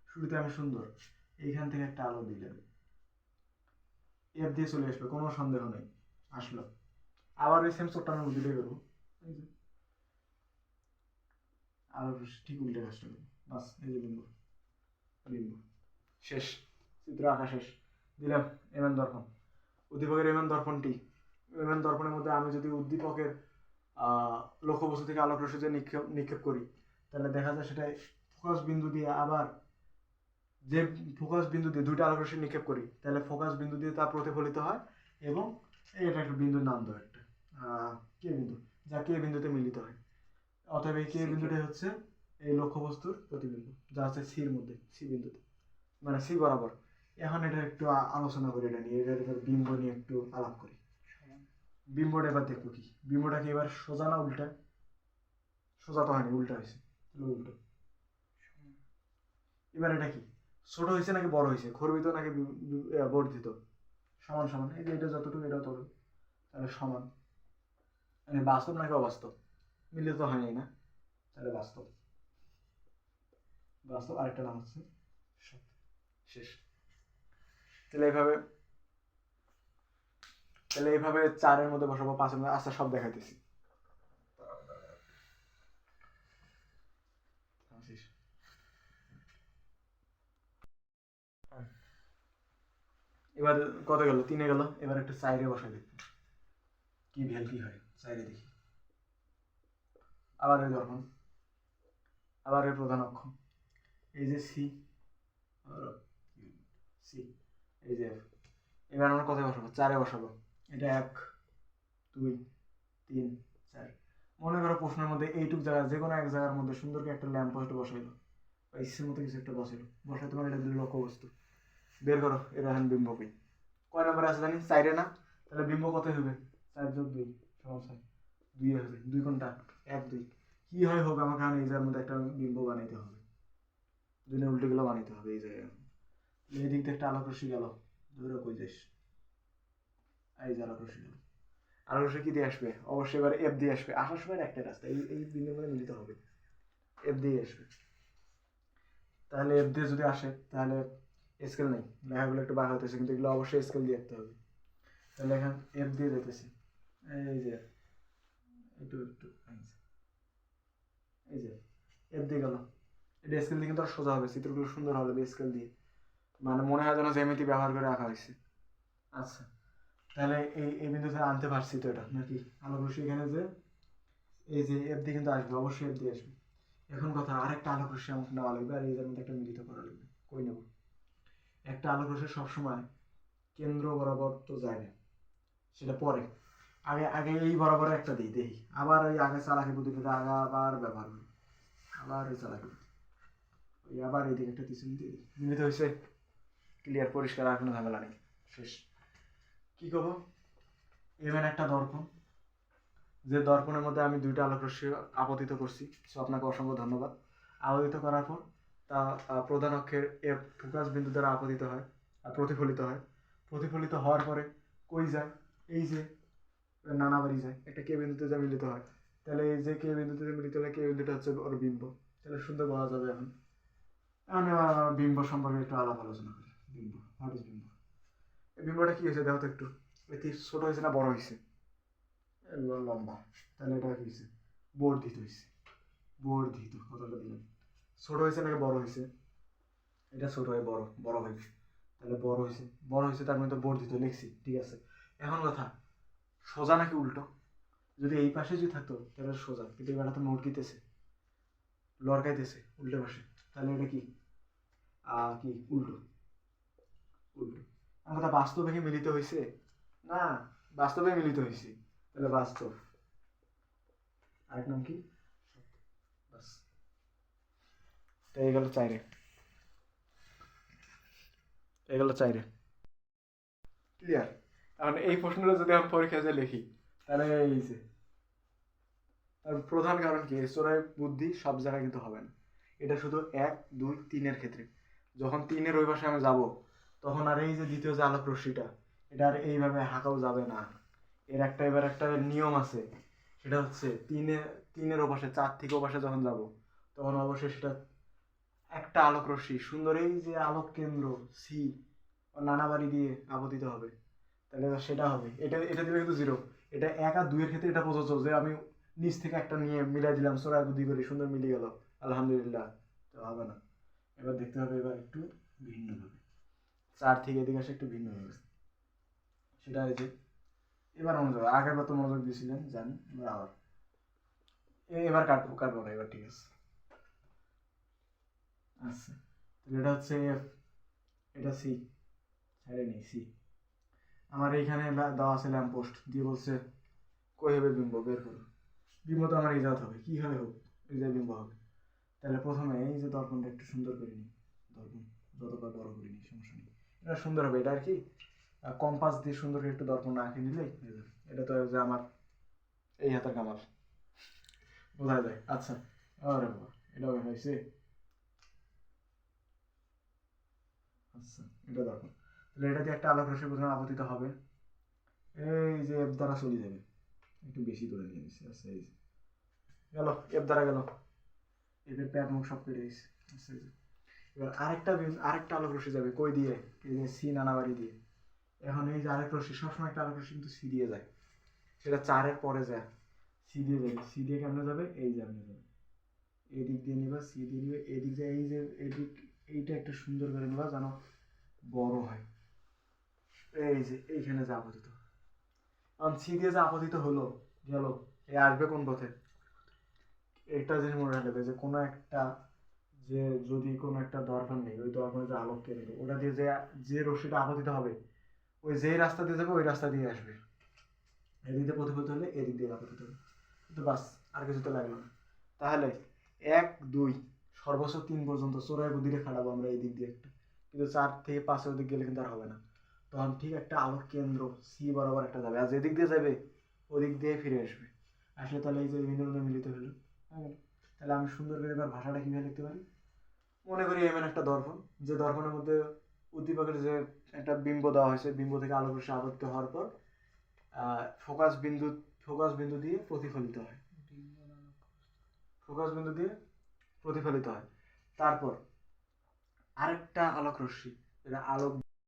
শুরুতে আমি সুন্দর এইখান থেকে একটা আলো দিলাম, এফ দিয়ে চলে আসবে, কোনো সন্দেহ নেই, আসলো। আবার ওই সেম চোট্টানোর বুদ্ধিটাই করবো, এই যে আলো ঠিক উল্টে কাজটা করবো, বাস, এই যে বিম্ব, বিম্ব শেষ, চিত্র আঁকা শেষ। দিলাম এমএন দর্পণ, উদ্দীপকের এমএন দর্পণটি, এমএন দর্পণের মধ্যে আমি যদি উদ্দীপকের লক্ষ্যবস্তু থেকে আলোক রশ্মি যে নিক্ষেপ করি, তাহলে দেখা যায় সেটা ফোকাস বিন্দু দিয়ে, আবার যে ফোকাস বিন্দু দিয়ে দুইটা আলোক রশ্মি নিক্ষেপ করি, তাহলে ফোকাস বিন্দু দিয়ে তা প্রতিফলিত হয়, এবং এটা একটা বিন্দুর নাম দেওয়া একটা কে বিন্দু, যা কে বিন্দুতে মিলিত হয়। অতএব এই কে বিন্দুটাই হচ্ছে এই লক্ষ্যবস্তুর প্রতিবিম্ব, যা আছে সির মধ্যে, সি বিন্দুতে, মানে সি বরাবর। এখন এটা একটু আলোচনা করি, এটা নিয়ে, এটার বিম্ব নিয়ে একটু আলাপ করি। বিম্বটা এবার দেখবো কি, বিম্বটা কি এবার সোজা না উল্টা, সোজা তো হয়নি, উল্টা হয়েছে, উল্টো। এবার এটা কি, ছোট হয়েছে নাকি বড় হয়েছে, খর্বিত নাকি বর্ধিত, সমান সমান, এই যে এটা যতটুকু এটা তত, তাহলে সমান। মানে বাস্তব নাকি অবাস্তব, মিলিত হয়নি না, তাহলে বাস্তব, বাস্তব। আরেকটা নাম হচ্ছে শেষ। তাহলে এইভাবে চারের মধ্যে বসাবো, পাঁচের মধ্যে, আচ্ছা সব দেখাইতেছি। এবার কত গেল, তিনে গেল, এবার একটা চাইরে বসাই দেখবো কি ভ্যাল কি হয়, চাইরে দেখি। আবার ওই দর্পণ, আবার ওই প্রধান অক্ষ, এই যে সি, সি, এই যে এফ। এবার আমরা কোথায় বসাবো, চারে বসাবো। এটা এক, দুই, তিন, চার। মনে করো প্রশ্নের মধ্যে এইটুক জায়গা, যে কোনো এক জায়গার মধ্যে সুন্দর করে একটা ল্যাম্প পোস্ট বসাইলো, বা ইসের মতো কিছু একটা বসাইলো, বসাই তোমার এটা দিল লক্ষ্যবস্তু, বের করো এটা এখন বিম্ব কই, কয় নম্বরে আছে জানি, চাইরে না, তাহলে বিম্ব কতই হবে, 4 যোগ 2 সমান 6, 2 হবে, 2 কোনটা, 1 2, কি হয় হোক আমাকে এখন এই জায়গার মধ্যে একটা বিম্ব বানাইতে হবে, দুই উল্টে গেলে বানাইতে হবে এই জায়গায়। এই দিক দিয়ে একটা আলোক রশ্মি গেল, ধরে কই যাস, এই যে আলোক রশ্মি গেল, আলোক রশ্মি কি দিয়ে আসবে, অবশ্যই এবার এফ দিয়ে আসবে, আসার সময় একটা রাস্তা, এই বিন্দুর মধ্যে মিলিত হবে, এফ দিয়ে আসবে। তাহলে এফ দিয়ে যদি আসে, তাহলে স্কেল নেই, লেখাগুলো একটু বাঁকা হতেছে, কিন্তু এগুলো অবশ্যই স্কেল দিয়ে রাখতে হবে। তাহলে এখন এফ দিয়ে যেতেছি, এই যে একটু একটু, এই যে এফ দিয়ে গেল, এটা স্কেল দিয়ে কিন্তু আর সোজা হবে, চিত্রগুলো সুন্দর হবে স্কেল দিয়ে, মানে মনে হয় যেন জ্যামিতি ব্যবহার করে রাখা হয়েছে। আচ্ছা, তাহলে এই বিন্দু থেকে আনতে পারছি তো এটা নাকি, আলোক রশ্মি এখানে যে এই যে এফ দিয়ে কিন্তু আসবে, অবশ্যই এফ দিয়ে আসবে। এখন কথা, আরেকটা আলোক রশ্মি আমাকে নেওয়া লাগবে, আর এদের মধ্যে একটা মিলিত করা লাগবে, কই নেব, একটা আলোক রশ্মি সবসময় কেন্দ্র বরাবর তো যায় না, সেটা পরে, আগে আগে এই বরাবর একটা দিই দেখি, আবার ওই আগে চালাকি বুদ্ধিটা আবার ব্যবহার করি, আবার ওই চালাকি, ওই আবার এইদিকে একটা পিছন দিয়ে দিই, মিলিত হয়েছে, ক্লিয়ার, পরিষ্কার, আর কোনো ঝামেলা নেই, শেষ। কি করবো, এমন একটা দর্পণ, যে দর্পণের মধ্যে আমি দুইটা আলোক রশ্মি আপতিত করছি, সো আপনাকে অসংখ্য ধন্যবাদ। আলোকিত করার পর তা প্রধান অক্ষের এর ফোকাস বিন্দু দ্বারা আপতিত হয় আর প্রতিফলিত হয়। প্রতিফলিত হওয়ার পরে কই যায়? এই যে নানাবাড়ি যায়, একটা কে বিন্দুতে যা মিলিত হয়। তাহলে এই যে কে বিন্দুতে মিলিত হলে কে বিন্দুটা হচ্ছে ওর বিম্ব। তাহলে সুন্দর বলা যাবে। এখন বিম্ব সম্পর্কে একটু আলাপ আলোচনা করি। বিম্ব, হোয়াট ইজ বিম্ব? এই বিম্বটা কি হয়েছে দেখো তো একটু। এটি ছোট হয়েছে না বড় হয়েছে? লম্বা। তাহলে এটা কি হয়েছে? বর্ধিত হয়েছে। বর্ধিত কথাটা দিলাম। ছোট হয়েছে নাকি বড় হয়েছে? এটা ছোট হয়ে বড়, বড় হয়েছে। তাহলে বড় হয়েছে, বড় হয়েছে, তার মানে তো বর্ধিত লিখছি, ঠিক আছে। এখন কথা, সোজা নাকি উল্টো? যদি এই পাশে যদি থাকতো তাহলে সোজা, কিন্তু এবার তো নড়কিতেছে, লড়কাইতেছে উল্টো পাশে। তাহলে এটা কি? কি উল্টো? উল্টো। আমার কথা, বাস্তবে কি মিলিত হয়েছে? না, বাস্তবে মিলিত হয়েছে। তাহলে বাস্তব। আরেক নাম কি? বাস। তো এই গেল চাইরে, এগুলো চাইরে ক্লিয়ার। এখন এই প্রশ্নটা যদি আমি পরীক্ষা যে লিখি, তাহলে এই যে তার প্রধান কারণ কি? চোরাই বুদ্ধি সব জায়গায় কিন্তু হবে না। এটা শুধু 1, 2, 3-এর ক্ষেত্রে। যখন 3-এর ওই পাশে আমি যাব, তখন আর এই যে দ্বিতীয় যে আলোক রশ্মিটা, এটা আর এইভাবে হাঁকাও যাবে না। এর একটা এবার একটা নিয়ম আছে, সেটা হচ্ছে 3-এর ওপাশে, 4 থেকে ওপাশে যখন যাব, তখন অবশ্যই সেটা একটা আলোক রশ্মি সুন্দর এই যে আলোক কেন্দ্র সি নানাবাড়ি দিয়ে আপতিত হবে। তাহলে এবার সেটা হবে। এটা এটা দিলে কিন্তু 0। এটা 1 আর 2-এর ক্ষেত্রে এটা প্রযোজ্য যে আমি নিচ থেকে একটা নিয়ে মিলাই দিলাম, চোরাই বুদ্ধি করে সুন্দর মিলে গেল, আলহামদুলিল্লাহ। তো হবে না। এবার দেখতে হবে এবার একটু ভিন্নভাবে। 4 থেকে এদিকে আসে একটু ভিন্নভাবে। সেটা এই যে এবার মনোযোগ, আগের বার তো মনোযোগ দিয়েছিলেন জানি, এবার আবার এবার কাটবো না এবার, ঠিক আছে। আচ্ছা, এটা হচ্ছে এফ, এটা সি, সাইডে নেই সি। আমার এইখানে দেওয়া আছে ল্যাম্প পোস্ট দিয়ে, বলছে কই হবে বিম্ব বের করো। বিম্ব তো আমার ইজাত হবে, কীভাবে হোক এই যে বিম্ব হবে। তাহলে প্রথমে এই যে দর্পণটা একটু সুন্দর করে নিই, দর্পণ যতটা বড় করে নিই সমস্যা নেই, এটা সুন্দর হবে। এটা আর কি কম্পাস দিয়ে সুন্দর করে একটু দর্পণ আঁকে নিলেই হয়ে যাবে। এটা তো যে আমার এই হাতের কামাল, বোঝা যায়। আচ্ছা, আরে বাবা, এটা হয়েছে। আচ্ছা, এটা দর্পণ। তাহলে এটা দিয়ে একটা আলোক রশ্মি প্রথমে আপতিত হবে, এই যে এফ দ্বারা চলে যাবে। একটু বেশি দূরে নিয়ে নিচ্ছি। আচ্ছা, এই যে গেল, এফ দ্বারা গেল, এদের প্যাট মুখ সব কেটে গেছে। আচ্ছা, এই যে এবার আরেকটা আলোক রশ্মি যাবে কই দিয়ে? এই যে সি নানাবাড়ি দিয়ে। এখন এই যে আরেক রশ্মি, সবসময় একটা আলোক রশ্মি কিন্তু সি দিয়ে যায়, সেটা 4-এর পরে যায়, সি দিয়ে যাবে। সি দিয়ে কেমনে যাবে? এই যে আপনি যাবে, এদিক দিয়ে নিবা, সি দিয়ে নিবে, এদিক দিয়ে এই যে এদিক, এইটা একটু সুন্দর করে নিবা যেন বড় হয়। এই যে এইখানে যে আপতিত, কারণ সি দিয়ে যে আপতিত হলো গেল, এ আসবে কোন পথে? একটা জিনিস মনে রাখবে যে কোনো একটা, যে যদি কোনো একটা দর্পণ নেই, ওই দর্পণে যে আলোক কেন্দ্র, ওটা দিয়ে যে যে রশ্মিটা আপতিত হবে, ওই যেই রাস্তা দিয়ে যাবে ওই রাস্তা দিয়ে আসবে। এদিক দিয়ে প্রতিফলিত হলে এদিক দিয়ে আপতিত হবে। কিন্তু বাস, আর কিছু তো লাগলো না। তাহলে 1, 2 সর্বোচ্চ 3 পর্যন্ত চোরাই বুদ্ধিটা খাটাবো আমরা এই দিক দিয়ে একটা, কিন্তু 4 থেকে 5-এর দিক গেলে কিন্তু আর হবে না। তখন ঠিক একটা আলোক কেন্দ্র সি বরাবর একটা যাবে, আর যেদিক দিয়ে যাবে ওদিক দিয়ে ফিরে আসবে। আসলে তাহলে এই যে বিন্দুগুলো মিলিত হলো, তাহলে আমি সুন্দর করে এবার ভাষাটা কীভাবে লিখতে পারি? মনে করি এমন একটা দর্পণ, যে দর্পণের মধ্যে উদ্দীপকের যে একটা বিম্ব দেওয়া হয়েছে, বিম্ব থেকে আলোক রশ্মি আবদ্ধ হওয়ার পর ফোকাস বিন্দু, ফোকাস বিন্দু দিয়ে প্রতিফলিত হয়, ফোকাস বিন্দু দিয়ে প্রতিফলিত হয়। তারপর আরেকটা আলোক রশ্মি, যেটা আলোক